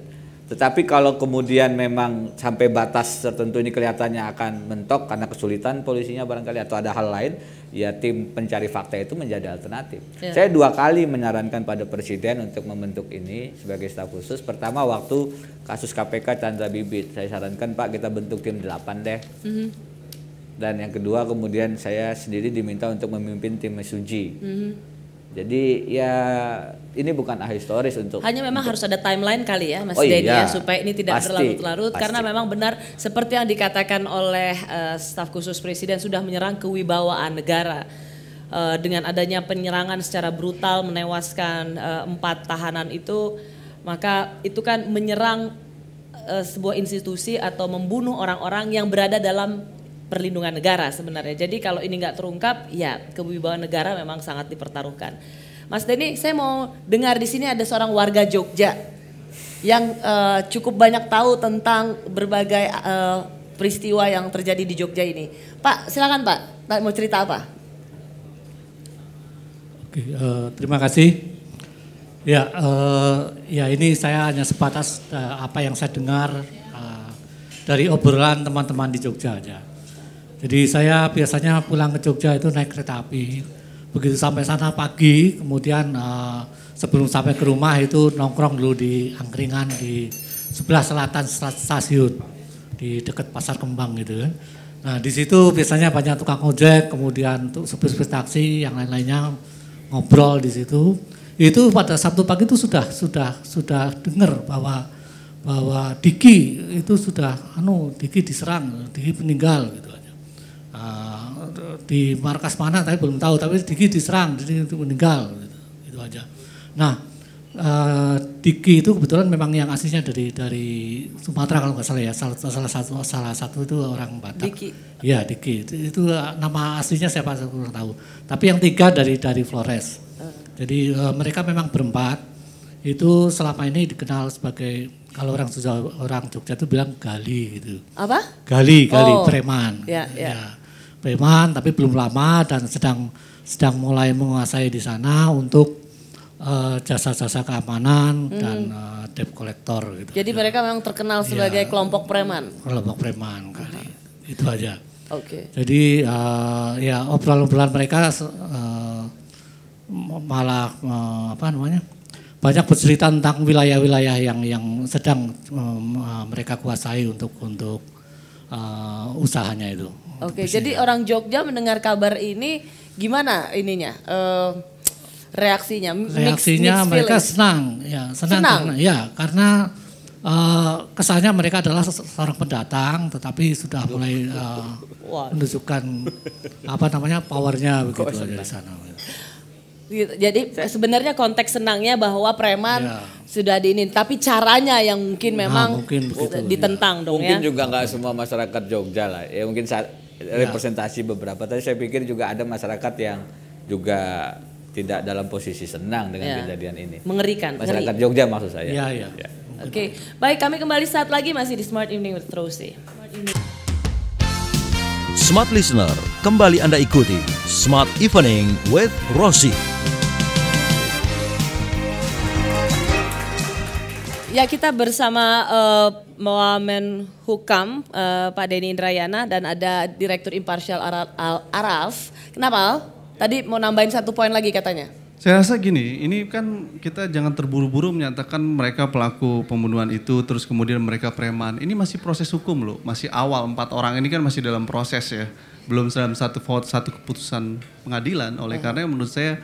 Tetapi kalau kemudian memang sampai batas tertentu ini kelihatannya akan mentok karena kesulitan polisinya barangkali atau ada hal lain, ya tim pencari fakta itu menjadi alternatif. Ya. Saya 2 kali menyarankan pada Presiden untuk membentuk ini sebagai staf khusus. Pertama waktu kasus KPK Chandra Bibit, saya sarankan Pak kita bentuk tim 8 deh. Dan yang kedua kemudian saya sendiri diminta untuk memimpin tim Mesuji. Jadi ya ini bukan ahistoris untuk hanya memang harus ada timeline kali ya Mas Denny ya, supaya ini tidak berlarut-larut karena memang benar seperti yang dikatakan oleh staf khusus Presiden sudah menyerang kewibawaan negara dengan adanya penyerangan secara brutal menewaskan 4 tahanan itu, maka itu kan menyerang sebuah institusi atau membunuh orang-orang yang berada dalam perlindungan negara sebenarnya. Jadi kalau ini nggak terungkap, ya kewibawaan negara memang sangat dipertaruhkan. Mas Denny, saya mau dengar di sini ada seorang warga Jogja yang cukup banyak tahu tentang berbagai peristiwa yang terjadi di Jogja ini. Pak, silakan Pak, mau cerita apa? Oke, terima kasih. Ya, ya ini saya hanya sebatas apa yang saya dengar dari obrolan teman-teman di Jogja aja. Jadi saya biasanya pulang ke Jogja itu naik kereta api. Begitu sampai sana pagi, kemudian sebelum sampai ke rumah itu nongkrong dulu di angkringan di sebelah selatan stasiun di dekat Pasar Kembang gitu kan. Nah di situ biasanya banyak tukang ojek, kemudian untuk supir-supir taksi yang lain-lainnya ngobrol di situ. Itu pada Sabtu pagi itu sudah dengar bahwa Diki itu Diki diserang, Diki meninggal gitu. Di markas mana tapi belum tahu, tapi Diki diserang, jadi itu meninggal gitu aja. Nah Diki itu kebetulan memang yang aslinya dari Sumatera kalau nggak salah ya, salah satu itu orang Batak. Diki. Ya Diki itu nama aslinya siapa saya kurang tahu. Tapi yang 3 dari Flores. Jadi mereka memang berempat itu selama ini dikenal sebagai, kalau orang Jogja itu bilang gali gitu. Apa? Gali, Oh, preman. ya. Preman, tapi belum lama dan sedang mulai menguasai di sana untuk jasa-jasa keamanan dan debt collector gitu. Jadi mereka memang terkenal sebagai kelompok preman. Kelompok preman kali. Itu aja. Oke. Jadi ya obrolan-obrolan mereka malah banyak bercerita tentang wilayah-wilayah yang sedang mereka kuasai untuk usahanya itu. Oke, jadi orang Jogja mendengar kabar ini gimana ininya? Reaksinya? Reaksinya mixed mereka feelings? senang. Senang? Karena kesannya mereka adalah seorang pendatang, tetapi sudah mulai menunjukkan powernya begitu aja di sana. Gitu. Jadi sebenarnya konteks senangnya bahwa preman sudah diinin, tapi caranya yang mungkin memang mungkin begitu, ditentang dong Mungkin ya. juga nggak semua masyarakat Jogja lah, ya mungkin representasi beberapa. Tapi saya pikir juga ada masyarakat yang juga tidak dalam posisi senang dengan kejadian ini. Mengerikan. Masyarakat Jogja maksud saya. Iya. Oke, baik, kami kembali saat lagi masih di Smart Evening with Rosie. Smart Listener, kembali Anda ikuti Smart Evening with Rosie. Ya, kita bersama Menhukam Pak Denny Indrayana dan ada Direktur Imparsial Araf. Kenapa Al? Tadi mau nambahin satu poin lagi katanya. Saya rasa gini, ini kan kita jangan terburu-buru menyatakan mereka pelaku pembunuhan itu, terus kemudian mereka preman. Ini masih proses hukum loh, masih awal, 4 orang ini kan masih dalam proses ya. Belum dalam satu keputusan pengadilan, oleh karena menurut saya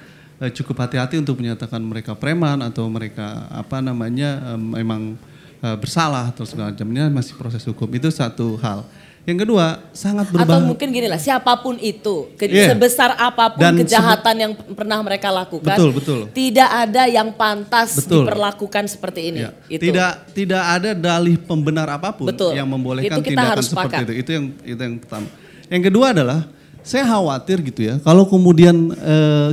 cukup hati-hati untuk menyatakan mereka preman atau mereka memang bersalah atau segala macam. Ini masih proses hukum, itu satu hal. Yang kedua, sangat berbahaya. Atau mungkin gini lah, siapapun itu, sebesar apapun dan kejahatan yang pernah mereka lakukan, betul. Tidak ada yang pantas diperlakukan seperti ini. Ya. Tidak ada dalih pembenar apapun yang membolehkan itu kita tindakan harus seperti pakat. itu. Itu yang pertama. Yang kedua adalah, saya khawatir gitu ya, kalau kemudian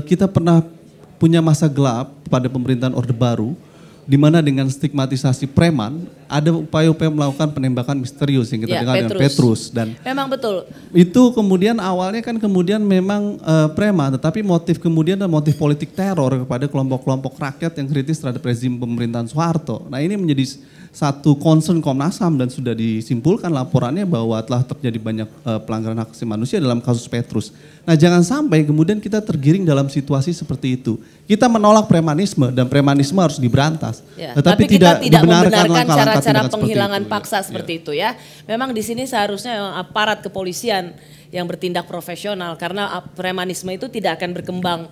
kita pernah punya masa gelap pada pemerintahan Orde Baru, di mana dengan stigmatisasi preman, ada upaya-upaya melakukan penembakan misterius yang kita dengar dengan Petrus. Dan memang betul. Itu kemudian awalnya kan memang preman, tetapi motif kemudian adalah motif politik teror kepada kelompok-kelompok rakyat yang kritis terhadap rezim pemerintahan Soeharto. Nah ini menjadi satu concern Komnas HAM dan sudah disimpulkan laporannya bahwa telah terjadi banyak pelanggaran hak asasi manusia dalam kasus Petrus. Nah jangan sampai kemudian kita tergiring dalam situasi seperti itu. Kita menolak premanisme dan premanisme harus diberantas. Ya, tapi kita tidak membenarkan cara-cara seperti penghilangan itu, paksa seperti itu ya. Memang di sini seharusnya aparat kepolisian yang bertindak profesional karena premanisme itu tidak akan berkembang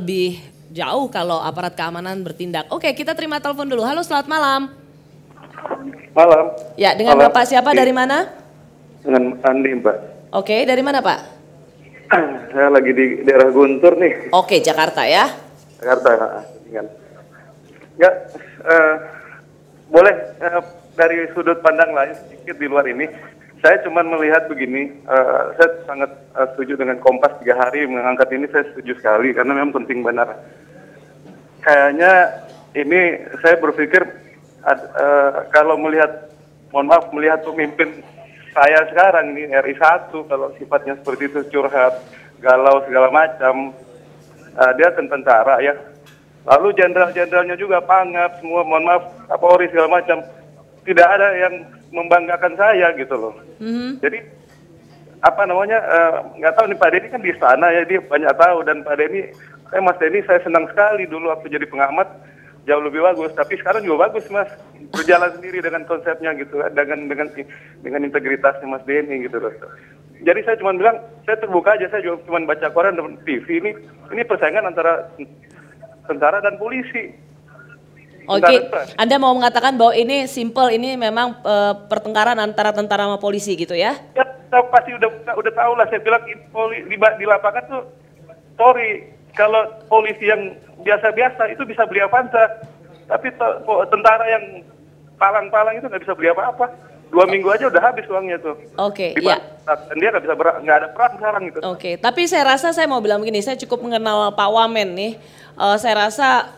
lebih jauh kalau aparat keamanan bertindak. Oke, kita terima telepon dulu. Halo, selamat malam. Malam. Ya, dengan malam. Bapak siapa dari mana? Dengan Andi, Mbak. Oke, dari mana Pak? Saya lagi di daerah Guntur nih. Oke, Jakarta ya. Jakarta, enggak, boleh dari sudut pandang lain sedikit di luar ini. Saya cuma melihat begini, saya sangat setuju dengan Kompas 3 hari mengangkat ini, saya setuju sekali karena memang penting benar. Kayaknya ini saya berpikir kalau melihat pemimpin saya sekarang ini RI 1 kalau sifatnya seperti itu curhat, galau segala macam, dia kan tentara ya. Lalu jenderal-jenderalnya juga Pangap, semua Kapolri segala macam. Tidak ada yang membanggakan saya gitu loh. Jadi nggak tahu nih Pak Denny kan di istana ya, dia banyak tahu dan Pak Denny, Mas Denny saya senang sekali dulu waktu jadi pengamat jauh lebih bagus, tapi sekarang juga bagus Mas, berjalan sendiri dengan konsepnya gitu, dengan integritasnya Mas Denny gitu loh. Jadi saya cuma bilang, saya terbuka aja, saya juga cuma baca koran dan TV ini persaingan antara tentara dan polisi. Oke, Anda mau mengatakan bahwa ini simple, ini memang pertengkaran antara tentara sama polisi gitu ya? Ya, pasti udah tahu lah, saya bilang di lapangan tuh, sorry, kalau polisi yang biasa-biasa itu bisa beli Avanza, tapi tentara yang palang-palang itu nggak bisa beli apa-apa. 2 minggu aja udah habis uangnya tuh. Oke, iya. Dan dia nggak ada perang sekarang gitu. Oke, tapi saya rasa saya mau bilang begini, saya cukup mengenal Pak Wamen nih. Saya rasa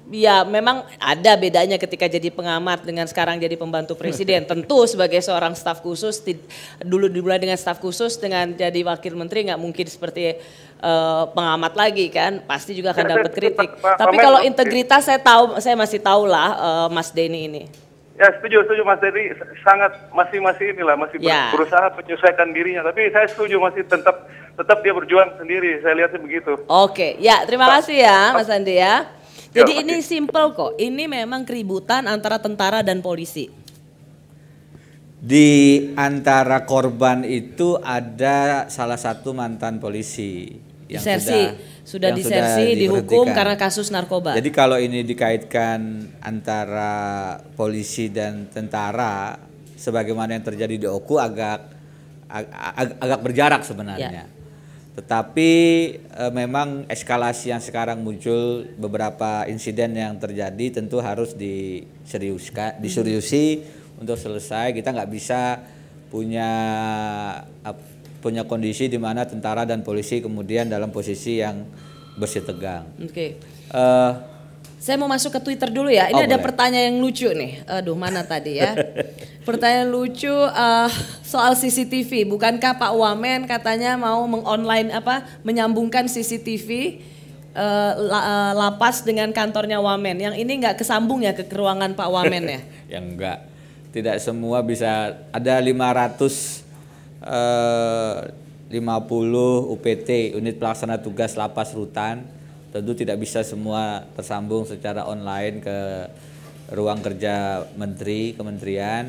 Ya memang ada bedanya ketika jadi pengamat dengan sekarang jadi pembantu presiden. Tentu sebagai seorang staf khusus, dulu dimulai dengan staf khusus, dengan jadi wakil menteri nggak mungkin seperti pengamat lagi kan. Pasti juga akan dapat kritik. Tapi kalau integritas saya masih tahu lah Mas Denny ini. Ya setuju Mas Denny sangat masih berusaha menyesuaikan dirinya. Tapi saya setuju masih tetap dia berjuang sendiri. Saya lihatnya begitu. Oke, ya terima kasih ya Mas Andi ya. Jadi ini simple kok, ini memang keributan antara tentara dan polisi. Di antara korban itu ada salah satu mantan polisi yang sudah disersi, dihukum karena kasus narkoba. Jadi kalau ini dikaitkan antara polisi dan tentara, sebagaimana yang terjadi di Oku agak berjarak sebenarnya. Ya. Tetapi memang eskalasi yang sekarang muncul, beberapa insiden yang terjadi tentu harus diseriusi untuk selesai. Kita nggak bisa punya kondisi di mana tentara dan polisi kemudian dalam posisi yang bersitegang. Oke. Saya mau masuk ke Twitter dulu ya. Ini ada pertanyaan yang lucu nih. Aduh, mana tadi ya? Pertanyaan lucu soal CCTV. Bukankah Pak Wamen katanya mau menyambungkan CCTV lapas dengan kantornya Wamen. Yang ini nggak kesambung ya ke ruangan Pak Wamen ya? Yang enggak. Tidak semua bisa. Ada 550 UPT, unit pelaksana tugas lapas rutan. Tentu tidak bisa semua tersambung secara online ke ruang kerja kementerian.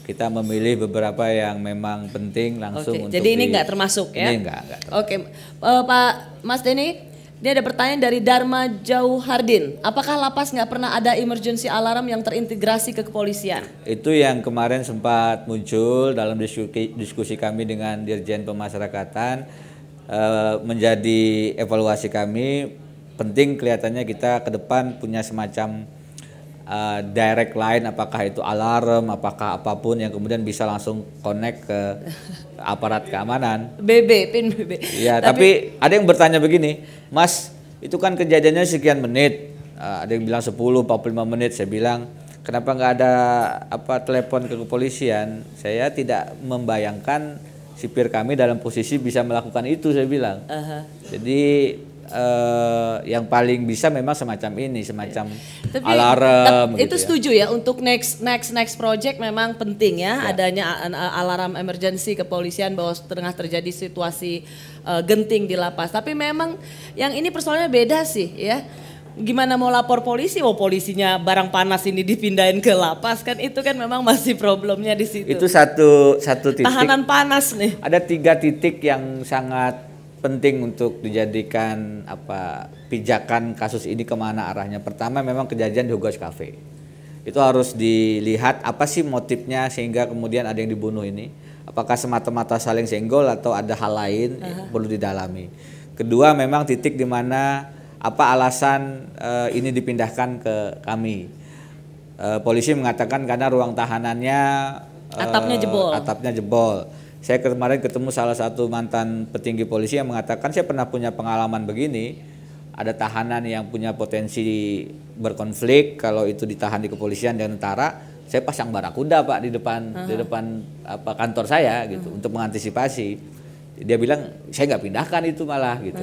Kita memilih beberapa yang memang penting langsung. Untuk jadi ini nggak termasuk ya? Ini nggak termasuk. Oke, Pak Mas Denny, dia ada pertanyaan dari Dharma Jauhardin. Apakah lapas nggak pernah ada emergency alarm yang terintegrasi ke kepolisian? Itu yang kemarin sempat muncul dalam diskusi kami dengan Dirjen Pemasyarakatan, menjadi evaluasi kami. Penting kelihatannya kita ke depan punya semacam direct line, apakah itu alarm, apakah apapun yang kemudian bisa langsung connect ke aparat keamanan. PIN BB. Ya, tapi ada yang bertanya begini, Mas, itu kan kejadiannya sekian menit. Ada yang bilang 10-45 menit. Saya bilang, kenapa nggak ada telepon ke kepolisian? Saya tidak membayangkan sipir kami dalam posisi bisa melakukan itu, saya bilang. Jadi yang paling bisa memang semacam ini, semacam alarm. Itu gitu setuju ya, untuk next project memang penting ya, adanya alarm emergency kepolisian bahwa tengah terjadi situasi genting di lapas. Tapi memang yang ini persoalannya beda sih ya. Gimana mau lapor polisi, polisinya barang panas ini dipindahin ke lapas, kan itu kan memang masih problemnya di situ. Itu satu titik. Tahanan panas nih. Ada 3 titik yang sangat penting untuk dijadikan pijakan kasus ini kemana arahnya. Pertama memang kejadian di Hugo Cafe. Itu harus dilihat apa sih motifnya sehingga kemudian ada yang dibunuh ini. Apakah semata-mata saling senggol atau ada hal lain perlu didalami. Kedua memang titik di mana apa alasan ini dipindahkan ke kami. Polisi mengatakan karena ruang tahanannya atapnya jebol. Saya kemarin ketemu salah satu mantan petinggi polisi yang mengatakan saya pernah punya pengalaman begini, ada tahanan yang punya potensi berkonflik, kalau itu ditahan di kepolisian dan tentara, saya pasang barakuda Pak di depan kantor saya gitu untuk mengantisipasi. Dia bilang saya nggak pindahkan itu malah gitu.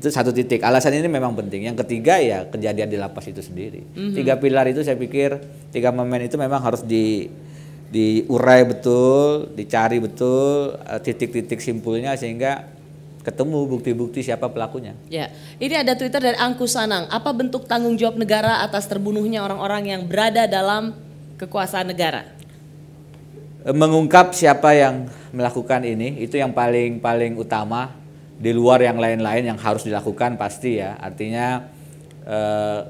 Itu satu titik. Alasan ini memang penting. Yang ketiga ya kejadian di lapas itu sendiri. 3 pilar itu saya pikir 3 momen itu memang harus diurai betul, dicari betul titik-titik simpulnya sehingga ketemu bukti-bukti siapa pelakunya. Ya, ini ada Twitter dari Angkus Sanang. Apa bentuk tanggung jawab negara atas terbunuhnya orang-orang yang berada dalam kekuasaan negara? Mengungkap siapa yang melakukan ini itu yang paling utama. Di luar yang lain-lain yang harus dilakukan pasti ya. Artinya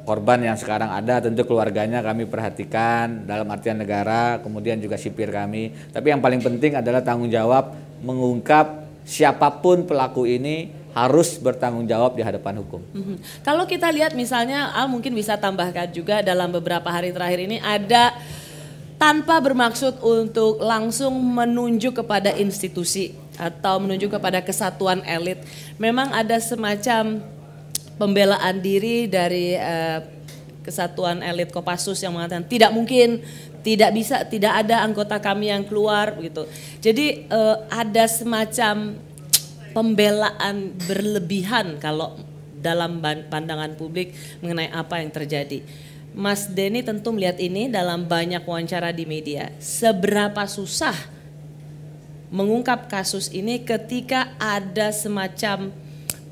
korban yang sekarang ada tentu keluarganya kami perhatikan dalam artian negara, kemudian juga sipir kami. Tapi yang paling penting adalah tanggung jawab mengungkap siapapun pelaku ini harus bertanggung jawab di hadapan hukum. Kalau kita lihat misalnya, mungkin bisa tambahkan juga dalam beberapa hari terakhir ini ada tanpa bermaksud untuk langsung menunjuk kepada institusi atau menunjuk kepada kesatuan elit. Memang ada semacam pembelaan diri dari Kesatuan Elit Kopassus yang mengatakan tidak mungkin, tidak bisa, tidak ada anggota kami yang keluar gitu. Jadi ada semacam pembelaan berlebihan kalau dalam pandangan publik mengenai apa yang terjadi. Mas Denny tentu melihat ini dalam banyak wawancara di media. Seberapa susah mengungkap kasus ini ketika ada semacam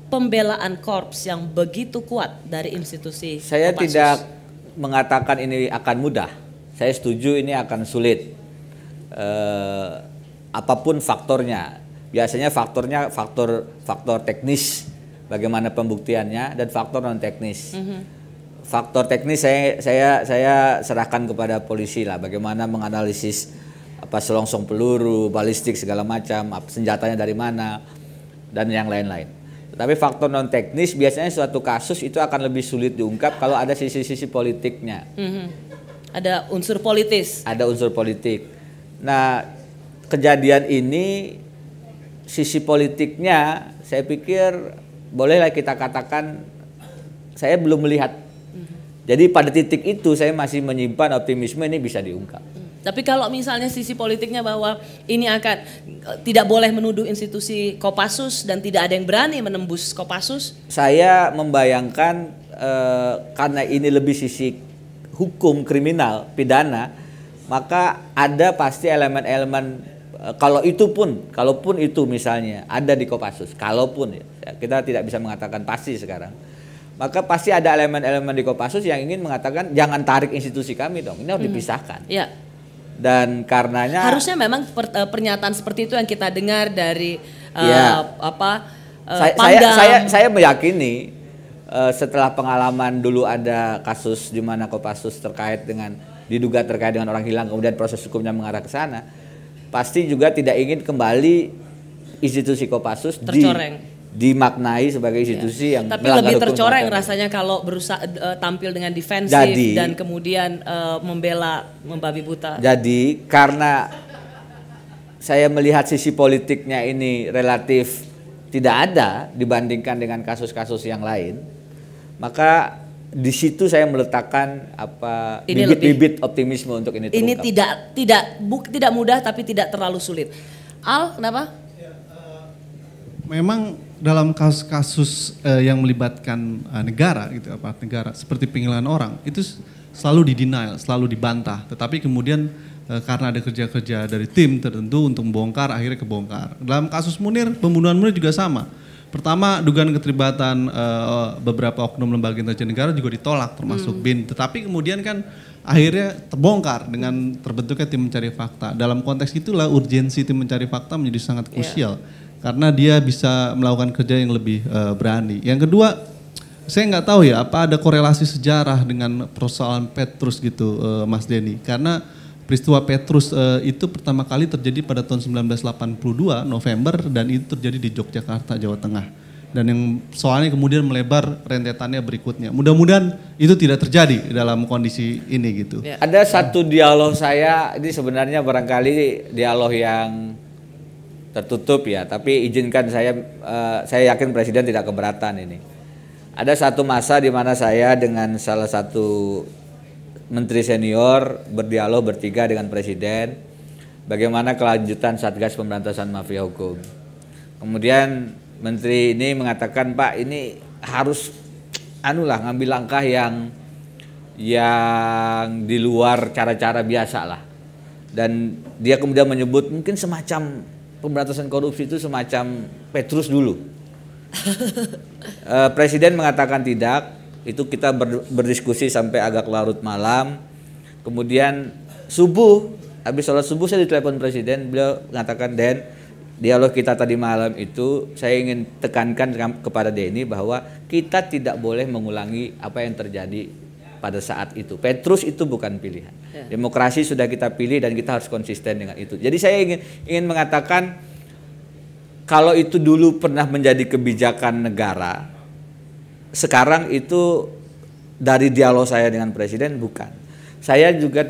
pembelaan korps yang begitu kuat dari institusi Saya Kopassus? tidak mengatakan ini akan mudah. Saya setuju ini akan sulit. Apapun faktornya, biasanya faktornya faktor teknis, bagaimana pembuktiannya, dan faktor non teknis. Faktor teknis saya serahkan kepada polisi lah, bagaimana menganalisis apa selongsong peluru, balistik segala macam, senjatanya dari mana, dan yang lain-lain. Tapi faktor non teknis biasanya suatu kasus itu akan lebih sulit diungkap kalau ada sisi-sisi politiknya. Ada unsur politis. Ada unsur politik. Nah, kejadian ini sisi politiknya saya pikir bolehlah kita katakan saya belum melihat. Jadi pada titik itu saya masih menyimpan optimisme ini bisa diungkap. Tapi kalau misalnya sisi politiknya bahwa ini akan tidak boleh menuduh institusi Kopassus dan tidak ada yang berani menembus Kopassus. Saya membayangkan karena ini lebih sisi hukum kriminal pidana, maka ada pasti elemen-elemen kalaupun itu misalnya ada di Kopassus, kalaupun ya, kita tidak bisa mengatakan pasti sekarang. Maka pasti ada elemen-elemen di Kopassus yang ingin mengatakan jangan tarik institusi kami dong, ini harus dipisahkan. Ya. Dan karenanya harusnya memang pernyataan seperti itu yang kita dengar dari saya meyakini setelah pengalaman dulu ada kasus di mana Kopassus diduga terkait dengan orang hilang, kemudian proses hukumnya mengarah ke sana, pasti juga tidak ingin kembali institusi Kopassus dimaknai sebagai institusi yang tapi lebih tercoreng rasanya kalau berusaha tampil dengan defensif dan kemudian membela membabi buta. Jadi karena saya melihat sisi politiknya ini relatif tidak ada dibandingkan dengan kasus-kasus yang lain, maka di situ saya meletakkan bibit-bibit optimisme untuk ini terungkap. Ini tidak mudah tapi tidak terlalu sulit. Al, kenapa? Memang dalam kasus-kasus yang melibatkan negara seperti penghilangan orang itu selalu didenial, selalu dibantah. Tetapi kemudian karena ada kerja-kerja dari tim tertentu untuk membongkar, akhirnya kebongkar. Dalam kasus Munir, pembunuhan Munir juga sama. Pertama, dugaan keterlibatan beberapa oknum lembaga intelijen negara juga ditolak, termasuk BIN. Tetapi kemudian kan akhirnya terbongkar dengan terbentuknya tim mencari fakta. Dalam konteks itulah urgensi tim mencari fakta menjadi sangat krusial. Karena dia bisa melakukan kerja yang lebih berani. Yang kedua, saya nggak tahu ya apa ada korelasi sejarah dengan persoalan Petrus gitu, Mas Denny. Karena peristiwa Petrus itu pertama kali terjadi pada tahun 1982 November dan itu terjadi di Yogyakarta, Jawa Tengah. Dan yang soalnya kemudian melebar rentetannya berikutnya. Mudah-mudahan itu tidak terjadi dalam kondisi ini gitu. Ada satu dialog saya, ini sebenarnya barangkali dialog yang tertutup ya, tapi izinkan saya yakin Presiden tidak keberatan ini. Ada satu masa di mana saya dengan salah satu menteri senior berdialog bertiga dengan Presiden bagaimana kelanjutan Satgas Pemberantasan Mafia Hukum. Kemudian menteri ini mengatakan, Pak, ini harus ngambil langkah yang di luar cara-cara biasa lah. Dan dia kemudian menyebut mungkin semacam pemberantasan korupsi itu semacam Petrus dulu. Presiden mengatakan tidak, itu kita berdiskusi sampai agak larut malam. Kemudian habis sholat subuh saya ditelepon Presiden, beliau mengatakan, Den, dialog kita tadi malam itu saya ingin tekankan kepada Denny bahwa kita tidak boleh mengulangi apa yang terjadi pada saat itu. Petrus itu bukan pilihan. Demokrasi sudah kita pilih dan kita harus konsisten dengan itu. Jadi saya ingin mengatakan kalau itu dulu pernah menjadi kebijakan negara, sekarang itu dari dialog saya dengan Presiden bukan. Saya juga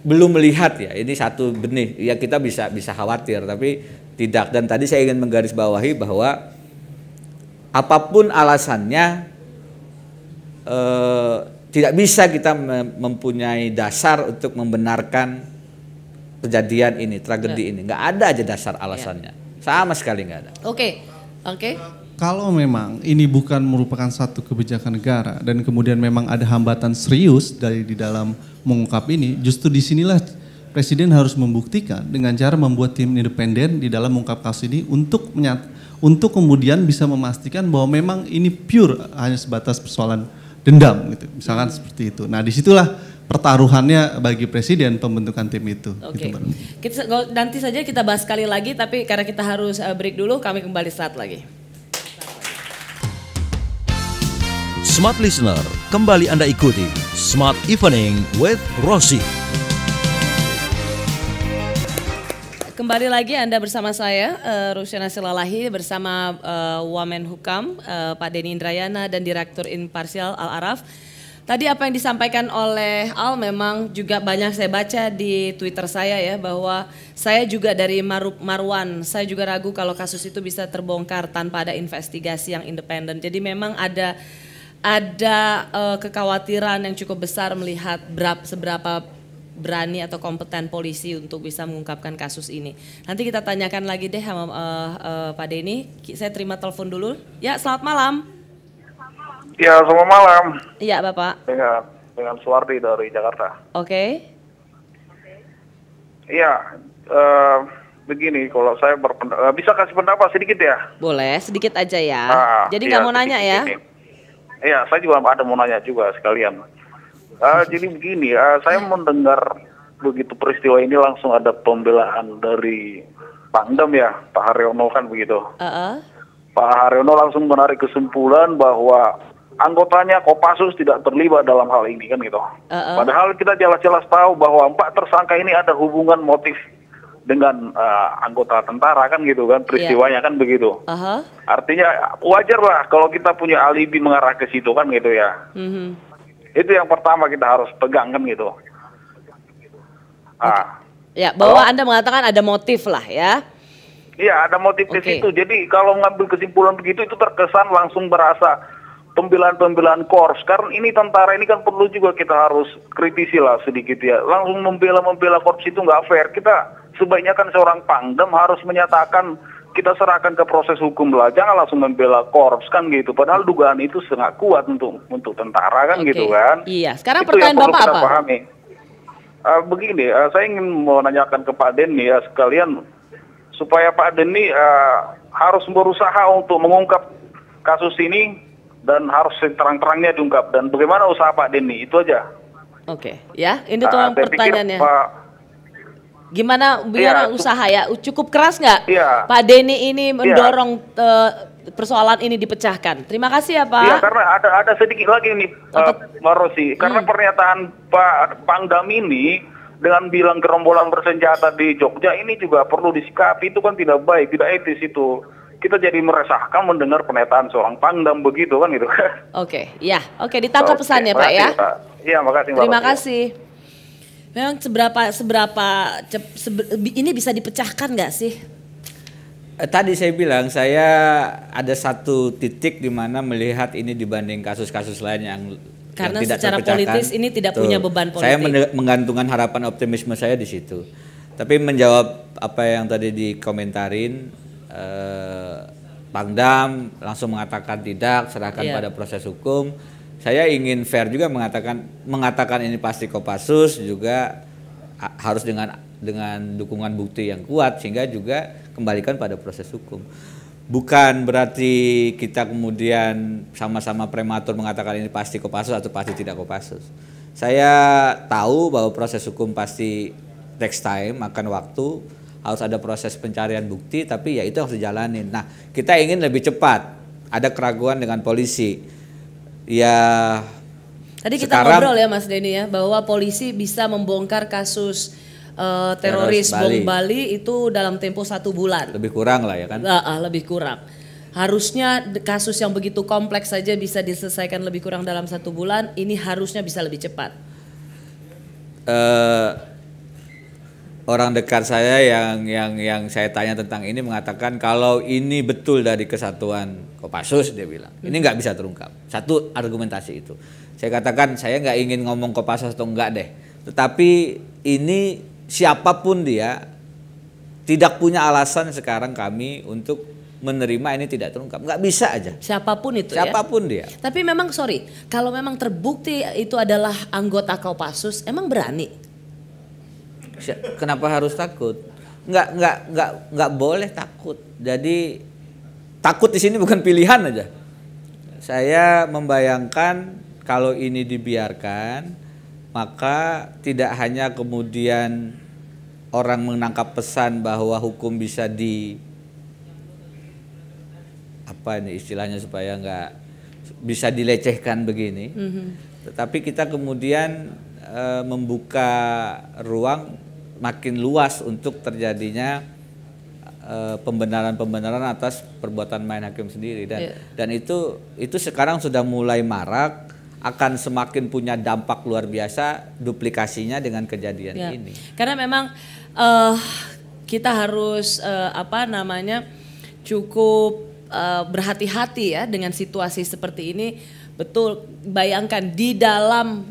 belum melihat ya, ini satu benih. Ya kita bisa khawatir tapi tidak. Dan tadi saya ingin menggarisbawahi bahwa apapun alasannya tidak bisa kita mempunyai dasar untuk membenarkan kejadian ini, tragedi ini. Nggak ada aja dasar alasannya, sama sekali nggak ada. Oke. Kalau memang ini bukan merupakan satu kebijakan negara dan kemudian memang ada hambatan serius di dalam mengungkap ini, justru disinilah Presiden harus membuktikan dengan cara membuat tim independen di dalam mengungkap kasus ini untuk kemudian bisa memastikan bahwa memang ini pure hanya sebatas persoalan dendam gitu, misalkan seperti itu. Nah disitulah pertaruhannya bagi Presiden pembentukan tim itu. Oke. Gitu, Nanti saja kita bahas sekali lagi, tapi karena kita harus break dulu, kami kembali saat lagi. Smart Listener, kembali Anda ikuti Smart Evening with Rosie. Kembali lagi Anda bersama saya, Rusyana Silalahi, bersama Wamen Hukam, Pak Denny Indrayana, dan Direktur Imparsial Al-Araf. Tadi apa yang disampaikan oleh Al memang juga banyak saya baca di Twitter saya ya, bahwa saya juga dari Marwan, saya juga ragu kalau kasus itu bisa terbongkar tanpa ada investigasi yang independen. Jadi memang ada kekhawatiran yang cukup besar melihat seberapa berani atau kompeten polisi untuk bisa mengungkapkan kasus ini. Nanti kita tanyakan lagi deh sama Pak Denny. Saya terima telepon dulu. Ya, selamat malam. Ya, selamat malam. Iya, Bapak. Dengan Suwardi dari Jakarta. Oke. Iya, begini, kalau saya bisa kasih pendapat sedikit ya? Boleh, sedikit aja ya. Jadi nggak iya, mau nanya ya? Iya, saya juga ada mau nanya juga sekalian. Jadi begini, saya mendengar begitu peristiwa ini langsung ada pembelaan dari Pangdam ya, Pak Haryono kan begitu. Pak Haryono langsung menarik kesimpulan bahwa anggotanya Kopassus tidak terlibat dalam hal ini kan gitu. Padahal kita jelas-jelas tahu bahwa 4 tersangka ini ada hubungan motif dengan anggota tentara kan gitu kan, peristiwanya kan begitu. Artinya wajar lah kalau kita punya alibi mengarah ke situ kan gitu ya. Itu yang pertama kita harus pegang kan gitu. Ya, bahwa Anda mengatakan ada motif lah ya. Iya, ada motif di situ. Jadi kalau ngambil kesimpulan begitu itu terkesan langsung berasa pembelaan korps. Karena ini tentara ini kan perlu juga kita harus kritisi lah sedikit ya. Langsung membela korps itu nggak fair. Kita sebaiknya kan seorang Pangdam harus menyatakan kita serahkan ke proses hukum lah, jangan langsung membela korps kan gitu. Padahal dugaan itu sangat kuat untuk tentara kan gitu kan. Iya. Sekarang itu pertanyaan Bapak apa? Pahami. Begini, saya ingin menanyakan ke Pak Denny ya sekalian supaya Pak Denny harus berusaha untuk mengungkap kasus ini dan harus terang-terangnya diungkap. Dan bagaimana usaha Pak Denny itu aja. Oke, ya ini tuh pertanyaannya. Gimana biar usaha ya? Cukup keras nggak Pak Denny ini mendorong persoalan ini dipecahkan? Terima kasih ya Pak. Iya, karena ada sedikit lagi nih Mbak Rosi. Karena pernyataan Pak Pangdam ini dengan bilang gerombolan bersenjata di Jogja ini juga perlu disikapi. Itu kan tidak baik, tidak etis itu. Kita jadi meresahkan mendengar pernyataan seorang Pangdam begitu kan gitu. Oke, ya. Oke, ditangkap pesannya Pak ya. Iya, makasih Mbak. Terima kasih. Memang ini bisa dipecahkan nggak sih? Tadi saya bilang saya ada satu titik di mana melihat ini dibanding kasus-kasus lain yang karena tidak secara terpecahkan. Politis ini tidak punya beban politik. Saya menggantungkan harapan optimisme saya di situ. Tapi menjawab apa yang tadi dikomentarin, Pangdam langsung mengatakan tidak, serahkan pada proses hukum. Saya ingin fair juga mengatakan ini pasti Kopassus juga harus dengan dukungan bukti yang kuat sehingga juga kembalikan pada proses hukum. Bukan berarti kita kemudian sama-sama prematur mengatakan ini pasti Kopassus atau pasti tidak Kopassus. Saya tahu bahwa proses hukum pasti takes time, makan waktu, harus ada proses pencarian bukti, tapi ya itu harus dijalanin. Nah, kita ingin lebih cepat. Ada keraguan dengan polisi. Ya. Tadi kita ngobrol ya Mas Denny ya, bahwa polisi bisa membongkar kasus teroris bom Bali itu dalam tempo 1 bulan. Lebih kurang lah ya kan? Lebih kurang. Harusnya kasus yang begitu kompleks saja bisa diselesaikan lebih kurang dalam 1 bulan. Ini harusnya bisa lebih cepat. orang dekat saya yang saya tanya tentang ini mengatakan kalau ini betul dari kesatuan Kopassus, dia bilang ini nggak bisa terungkap. Satu argumentasi itu. Saya katakan saya nggak ingin ngomong Kopassus atau enggak deh, tetapi ini siapapun dia tidak punya alasan sekarang kami untuk menerima ini tidak terungkap. Nggak bisa aja. Siapapun itu siapapun ya. dia. Tapi memang sorry, kalau memang terbukti itu adalah anggota Kopassus, emang berani? Kenapa harus takut? Nggak boleh takut. Jadi takut di sini bukan pilihan aja. Saya membayangkan kalau ini dibiarkan, maka tidak hanya kemudian orang menangkap pesan bahwa hukum bisa apa ini istilahnya supaya nggak bisa dilecehkan begini, tetapi kita kemudian membuka ruang makin luas untuk terjadinya pembenaran atas perbuatan main hakim sendiri dan itu sekarang sudah mulai marak, akan semakin punya dampak luar biasa duplikasinya dengan kejadian ini. Karena memang kita harus cukup berhati-hati ya dengan situasi seperti ini. Betul, bayangkan di dalam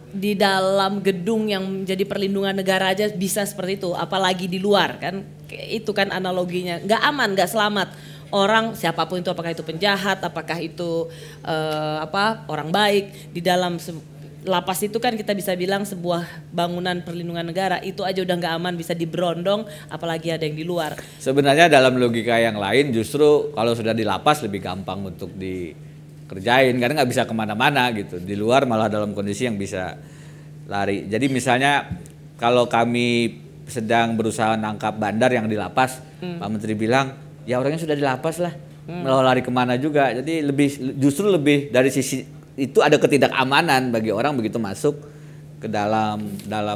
di dalam gedung yang menjadi perlindungan negara aja bisa seperti itu, apalagi di luar kan, itu kan analoginya, nggak aman, nggak selamat. Orang siapapun itu, apakah itu penjahat, apakah itu orang baik, di dalam lapas itu kan kita bisa bilang sebuah bangunan perlindungan negara, itu aja udah nggak aman, bisa diberondong, apalagi ada yang di luar. Sebenarnya dalam logika yang lain justru kalau sudah di lapas lebih gampang untuk kerjain karena nggak bisa kemana-mana gitu, di luar malah dalam kondisi yang bisa lari. Jadi misalnya kalau kami sedang berusaha nangkap bandar yang di lapas, Pak Menteri bilang ya orangnya sudah di lapas lah, mau lari kemana juga. Jadi justru lebih dari sisi itu ada ketidakamanan bagi orang begitu masuk ke dalam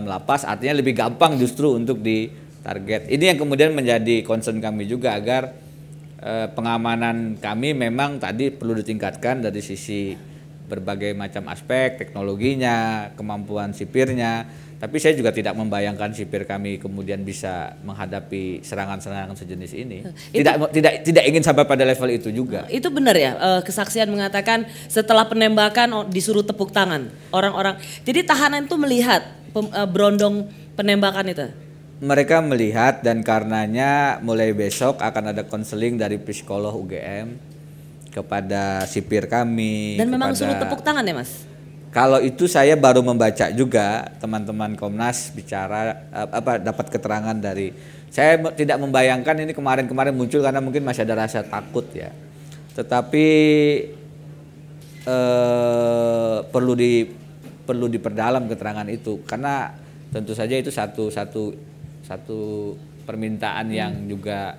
lapas, artinya lebih gampang justru untuk ditarget. Ini yang kemudian menjadi concern kami juga agar pengamanan kami memang tadi perlu ditingkatkan dari sisi berbagai macam aspek, teknologinya, kemampuan sipirnya. Tapi saya juga tidak membayangkan sipir kami kemudian bisa menghadapi serangan-serangan sejenis ini. Tidak ingin sampai pada level itu juga. Itu benar ya, kesaksian mengatakan setelah penembakan disuruh tepuk tangan orang-orang. Jadi tahanan itu melihat berondong penembakan itu? Mereka melihat dan karenanya mulai besok akan ada konseling dari psikolog UGM kepada sipir kami. Dan memang suruh tepuk tangan ya Mas? Kalau itu saya baru membaca juga, teman-teman Komnas bicara dapat keterangan dari, saya tidak membayangkan ini kemarin-kemarin muncul karena mungkin masih ada rasa takut ya. Tetapi perlu diperdalam keterangan itu karena tentu saja itu satu permintaan yang juga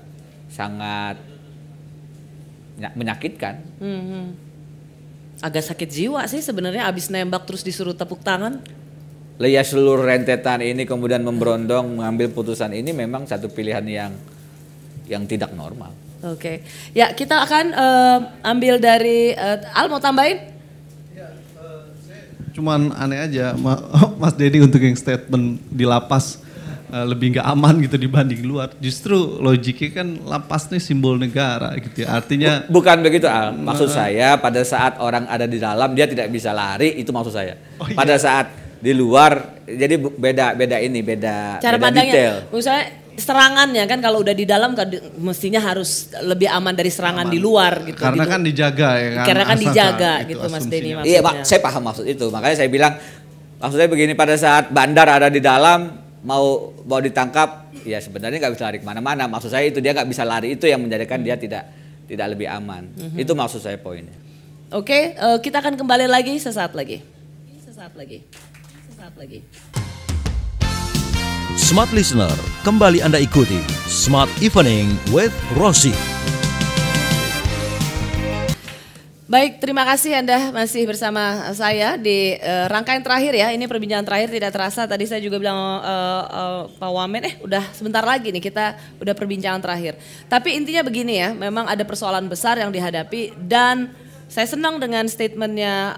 sangat menyakitkan. Agak sakit jiwa sih sebenarnya abis nembak terus disuruh tepuk tangan. Ya seluruh rentetan ini kemudian memberondong mengambil putusan ini memang satu pilihan yang tidak normal. Oke. Ya kita akan ambil dari Al mau tambahin? Cuman aneh aja Mas Denny untuk yang statement di lapas lebih nggak aman gitu dibanding luar. Justru logiknya kan lapas nih simbol negara gitu ya. Artinya bukan begitu Al. Maksud saya pada saat orang ada di dalam dia tidak bisa lari, itu maksud saya. Pada saat di luar jadi beda cara pandangnya. Detail. Misalnya serangannya kan kalau udah di dalam mestinya harus lebih aman dari serangan di luar gitu. Karena kan dijaga ya kan. Karena kan dijaga gitu Mas Denny maksudnya. Iya Pak, saya paham maksud itu. Makanya saya bilang maksudnya begini, pada saat bandar ada di dalam mau ditangkap, ya sebenarnya nggak bisa lari kemana-mana. Maksud saya itu dia nggak bisa lari, itu yang menjadikan dia tidak lebih aman. Itu maksud saya poinnya. Oke, kita akan kembali lagi sesaat lagi. Smart Listener, kembali Anda ikuti Smart Evening with Rosie. Baik, terima kasih Anda masih bersama saya di rangkaian terakhir ya. Ini perbincangan terakhir, tidak terasa tadi saya juga bilang Pak Wamen, udah sebentar lagi nih kita udah perbincangan terakhir. Tapi intinya begini ya, memang ada persoalan besar yang dihadapi dan saya senang dengan statementnya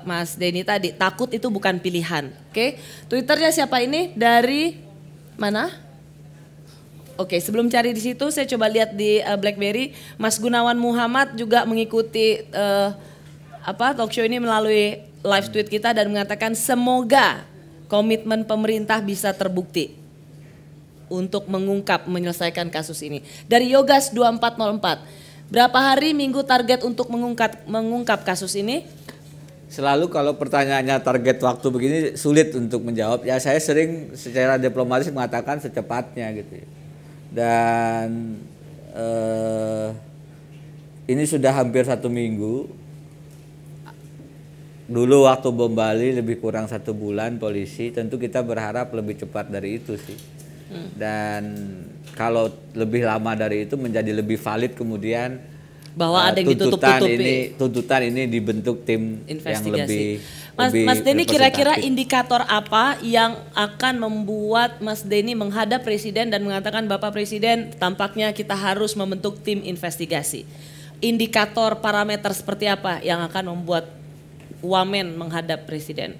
Mas Denny tadi, takut itu bukan pilihan. Oke, Twitternya siapa ini? Dari Mana? Oke, sebelum cari di situ saya coba lihat di BlackBerry. Mas Gunawan Muhammad juga mengikuti talk show ini melalui live tweet kita dan mengatakan semoga komitmen pemerintah bisa terbukti untuk menyelesaikan kasus ini. Dari Yogas 2404, berapa hari minggu target untuk mengungkap kasus ini? Selalu kalau pertanyaannya target waktu begini sulit untuk menjawab. Ya saya sering secara diplomatis mengatakan secepatnya gitu. Dan ini sudah hampir 1 minggu. Dulu waktu bom Bali lebih kurang 1 bulan polisi. Tentu kita berharap lebih cepat dari itu sih. Dan kalau lebih lama dari itu menjadi lebih valid kemudian bahwa ada yang ditutup-tutupi. Tuntutan ini dibentuk tim yang lebih Mas Denny, kira-kira indikator apa yang akan membuat Mas Denny menghadap Presiden dan mengatakan Bapak Presiden tampaknya kita harus membentuk tim investigasi? Indikator parameter seperti apa yang akan membuat Wamen menghadap Presiden?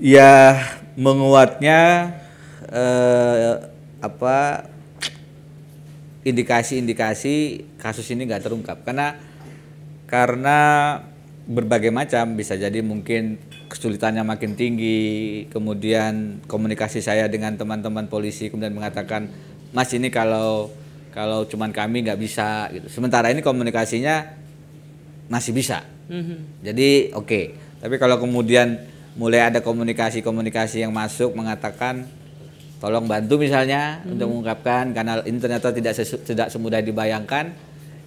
Ya menguatnya indikasi-indikasi kasus ini nggak terungkap karena berbagai macam, bisa jadi mungkin kesulitannya makin tinggi, kemudian komunikasi saya dengan teman-teman polisi kemudian mengatakan Mas ini kalau cuman kami nggak bisa gitu, sementara ini komunikasinya masih bisa. Jadi oke. Tapi kalau kemudian mulai ada komunikasi yang masuk mengatakan tolong bantu misalnya untuk mengungkapkan karena ini ternyata tidak semudah dibayangkan,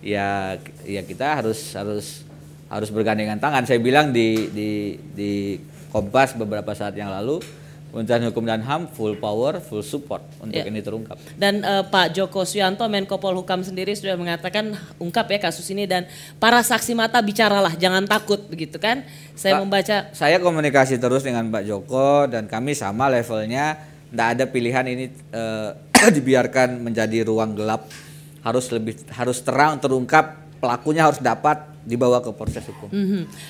ya kita harus bergandengan tangan. Saya bilang di Kompas beberapa saat yang lalu, Kementerian Hukum dan HAM full power, full support untuk ini terungkap. Dan Pak Joko Suyanto, Menko Polhukam sendiri sudah mengatakan ungkap ya kasus ini dan para saksi mata bicaralah, jangan takut begitu kan? Saya komunikasi terus dengan Pak Joko dan kami sama levelnya. Tidak ada pilihan ini dibiarkan menjadi ruang gelap, harus terang terungkap, pelakunya harus dapat dibawa ke proses hukum.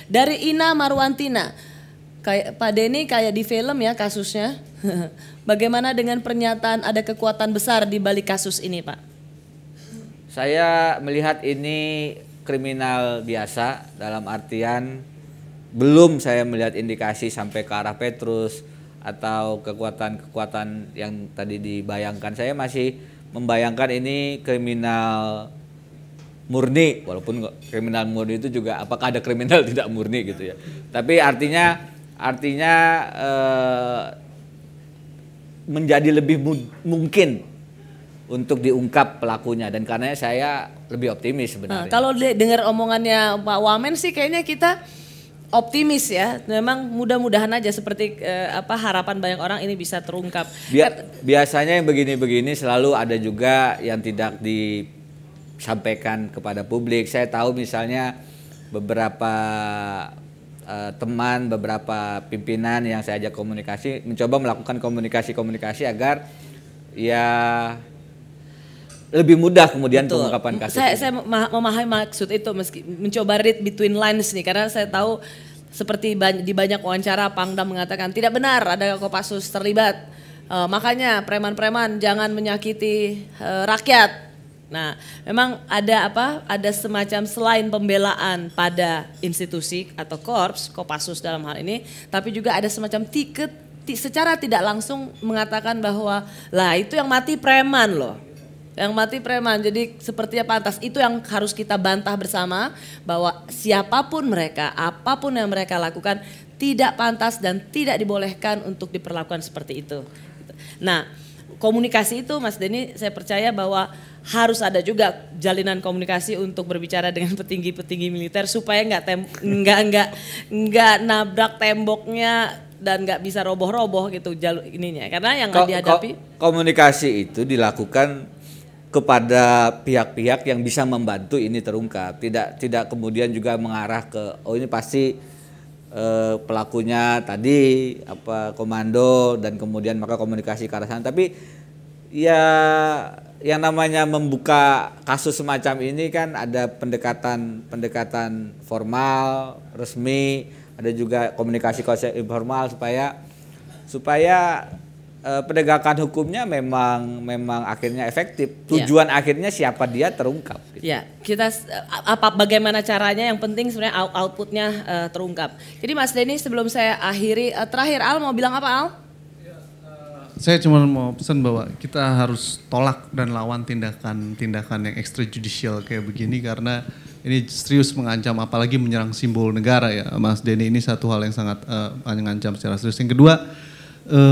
Dari Ina Marwantina, kayak Pak Denny kayak di film ya kasusnya. Bagaimana dengan pernyataan ada kekuatan besar di balik kasus ini, Pak? Saya melihat ini kriminal biasa, dalam artian belum saya melihat indikasi sampai ke arah Petrus atau kekuatan-kekuatan yang tadi dibayangkan. Saya masih membayangkan ini kriminal murni, walaupun kriminal murni itu juga apakah ada kriminal tidak murni gitu ya. Tapi artinya menjadi lebih mungkin untuk diungkap pelakunya, dan karenanya saya lebih optimis sebenarnya. Kalau dengar omongannya Pak Wamen sih kayaknya kita optimis ya, memang mudah-mudahan aja seperti harapan banyak orang ini bisa terungkap. Biasanya yang begini-begini selalu ada juga yang tidak disampaikan kepada publik. Saya tahu misalnya beberapa teman, beberapa pimpinan yang saya ajak komunikasi mencoba melakukan komunikasi agar ya lebih mudah kemudian pengungkapan kasus. Saya memahami maksud itu, meski mencoba read between lines nih, karena saya tahu seperti di banyak wawancara Pangdam mengatakan tidak benar ada Kopassus terlibat. Makanya preman-preman jangan menyakiti rakyat. Nah, memang ada semacam selain pembelaan pada institusi atau korps Kopassus dalam hal ini, tapi juga ada semacam secara tidak langsung mengatakan bahwa lah itu yang mati preman loh. Yang mati preman, jadi sepertinya pantas. Itu yang harus kita bantah bersama, bahwa siapapun mereka, apapun yang mereka lakukan tidak pantas dan tidak dibolehkan untuk diperlakukan seperti itu. Nah, komunikasi itu Mas Denny, saya percaya bahwa harus ada juga jalinan komunikasi untuk berbicara dengan petinggi-petinggi militer supaya nggak nabrak temboknya dan nggak bisa roboh-roboh gitu ininya. Karena yang dihadapi komunikasi itu dilakukan kepada pihak-pihak yang bisa membantu ini terungkap, tidak kemudian juga mengarah ke ini pasti pelakunya tadi komando dan kemudian maka komunikasi ke arah sana. Tapi ya yang namanya membuka kasus semacam ini kan ada pendekatan formal, resmi, ada juga komunikasi informal supaya penegakan hukumnya memang akhirnya efektif. Tujuan akhirnya siapa dia terungkap. Gitu. Ya, kita bagaimana caranya, yang penting sebenarnya outputnya terungkap. Jadi Mas Denny, sebelum saya akhiri, terakhir Al mau bilang apa Al? Saya cuma mau pesan bahwa kita harus tolak dan lawan tindakan yang extrajudicial kayak begini, karena ini serius mengancam, apalagi menyerang simbol negara ya Mas Denny. Ini satu hal yang sangat mengancam secara serius. Yang kedua,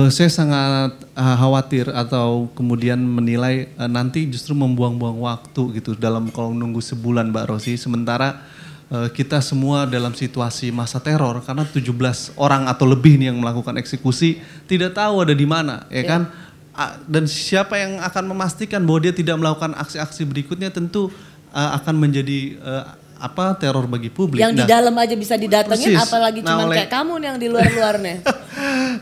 saya sangat khawatir atau kemudian menilai nanti justru membuang-buang waktu gitu dalam kalau nunggu sebulan Mbak Rosi, sementara kita semua dalam situasi masa teror karena 17 orang atau lebih nih yang melakukan eksekusi tidak tahu ada di mana ya kan, dan siapa yang akan memastikan bahwa dia tidak melakukan aksi-aksi berikutnya tentu akan menjadi teror bagi publik. Yang di dalam aja bisa didatengin, apalagi cuma kayak kamu nih yang di luar-luarnya.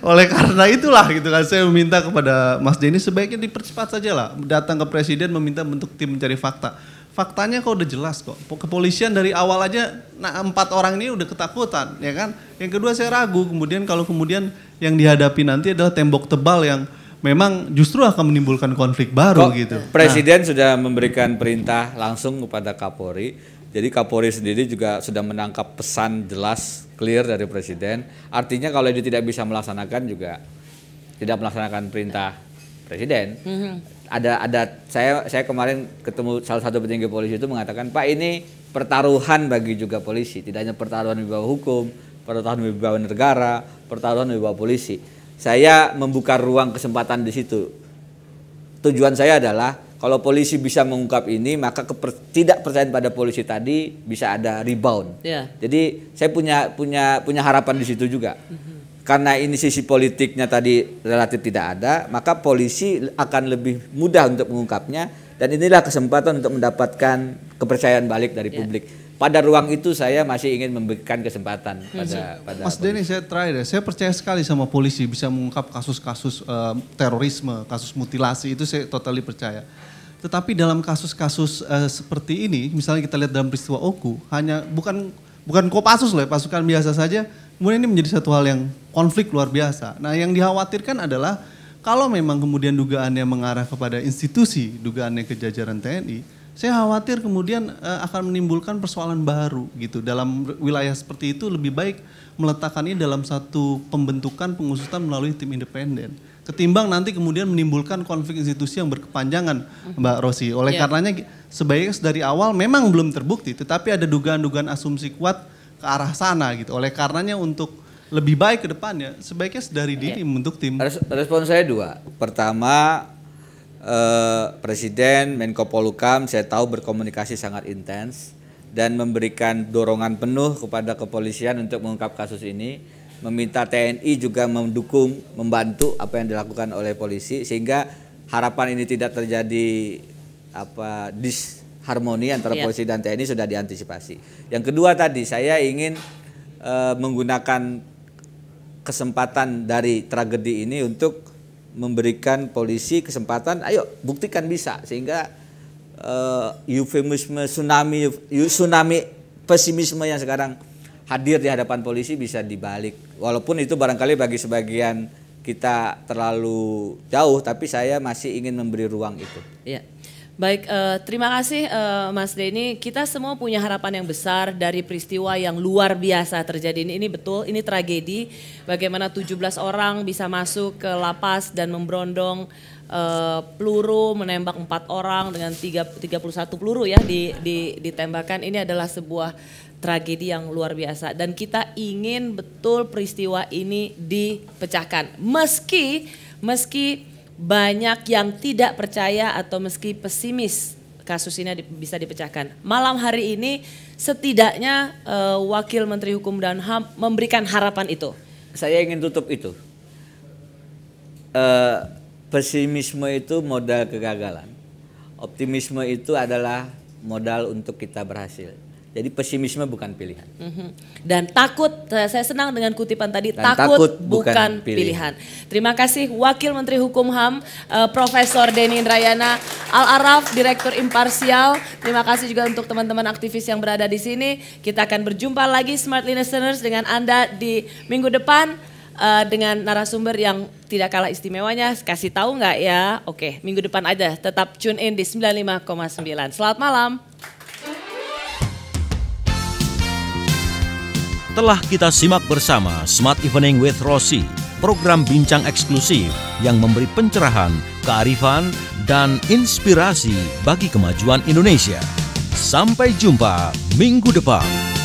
Oleh karena itulah gitu kan, saya meminta kepada Mas Denny sebaiknya dipercepat saja lah, datang ke Presiden meminta bentuk tim mencari fakta. Faktanya kok udah jelas kok, kepolisian dari awal aja 4 orang ini udah ketakutan ya kan. Yang kedua saya ragu kemudian kalau kemudian yang dihadapi nanti adalah tembok tebal yang memang justru akan menimbulkan konflik baru gitu. Presiden sudah memberikan perintah langsung kepada Kapolri. Jadi Kapolri sendiri juga sudah menangkap pesan jelas, clear dari Presiden. Artinya kalau dia tidak bisa melaksanakan juga tidak melaksanakan perintah Presiden. Saya kemarin ketemu salah satu petinggi polisi itu mengatakan, Pak, ini pertaruhan bagi juga polisi, tidak hanya pertaruhan wibawa hukum, pertaruhan wibawa negara, pertaruhan wibawa polisi. Saya membuka ruang kesempatan di situ. Tujuan saya adalah kalau polisi bisa mengungkap ini, maka ketidakpercayaan pada polisi tadi bisa ada rebound. Jadi saya punya harapan di situ juga. Karena ini sisi politiknya tadi relatif tidak ada, maka polisi akan lebih mudah untuk mengungkapnya, dan inilah kesempatan untuk mendapatkan kepercayaan balik dari publik. Pada ruang itu saya masih ingin memberikan kesempatan pada Mas Denny, saya terakhir, saya percaya sekali sama polisi bisa mengungkap kasus-kasus terorisme, kasus mutilasi, itu saya totally percaya. Tetapi dalam kasus-kasus seperti ini, misalnya kita lihat dalam peristiwa Oku, hanya bukan Kopassus loh, pasukan biasa saja, kemudian ini menjadi satu hal yang konflik luar biasa. Nah, yang dikhawatirkan adalah kalau memang kemudian dugaannya mengarah kepada institusi, dugaannya ke jajaran TNI, saya khawatir kemudian akan menimbulkan persoalan baru gitu. Dalam wilayah seperti itu lebih baik meletakkan ini dalam satu pembentukan pengusutan melalui tim independen, ketimbang nanti kemudian menimbulkan konflik institusi yang berkepanjangan, Mbak Rosi. Oleh karenanya sebaiknya dari awal memang belum terbukti, tetapi ada dugaan-dugaan asumsi kuat ke arah sana gitu. Oleh karenanya untuk lebih baik ke depannya sebaiknya dari dini membentuk tim. Respon saya 2. Pertama, Presiden, Menko Polhukam saya tahu berkomunikasi sangat intens dan memberikan dorongan penuh kepada kepolisian untuk mengungkap kasus ini, meminta TNI juga mendukung, membantu apa yang dilakukan oleh polisi sehingga harapan ini tidak terjadi disharmoni antara polisi dan TNI sudah diantisipasi. Yang kedua tadi saya ingin menggunakan kesempatan dari tragedi ini untuk memberikan polisi kesempatan, ayo buktikan bisa, sehingga eufemisme tsunami pesimisme yang sekarang hadir di hadapan polisi bisa dibalik. Walaupun itu barangkali bagi sebagian kita terlalu jauh, tapi saya masih ingin memberi ruang itu. Ya. Baik, terima kasih Mas Denny. Kita semua punya harapan yang besar dari peristiwa yang luar biasa terjadi ini. Ini betul, ini tragedi. Bagaimana 17 orang bisa masuk ke lapas dan memberondong peluru, menembak 4 orang dengan 31 peluru ya ditembakkan. Ini adalah sebuah tragedi yang luar biasa. Dan kita ingin betul peristiwa ini dipecahkan. Meski banyak yang tidak percaya atau meski pesimis kasus ini bisa dipecahkan. Malam hari ini setidaknya Wakil Menteri Hukum dan HAM memberikan harapan itu. Saya ingin tutup itu. Pesimisme itu modal kegagalan. Optimisme itu adalah modal untuk kita berhasil. Jadi pesimisme bukan pilihan. Dan takut, saya senang dengan kutipan tadi, takut bukan pilihan. Terima kasih Wakil Menteri Hukum HAM, Profesor Denny Indrayana, Al-Araf, Direktur Imparsial. Terima kasih juga untuk teman-teman aktivis yang berada di sini. Kita akan berjumpa lagi Smart Listeners dengan Anda di minggu depan. dengan narasumber yang tidak kalah istimewanya. Kasih tahu nggak ya? Oke, minggu depan aja. Tetap tune in di 95,9. Selamat malam. Telah kita simak bersama Smart Evening with Rosi, program bincang eksklusif yang memberi pencerahan, kearifan, dan inspirasi bagi kemajuan Indonesia. Sampai jumpa minggu depan.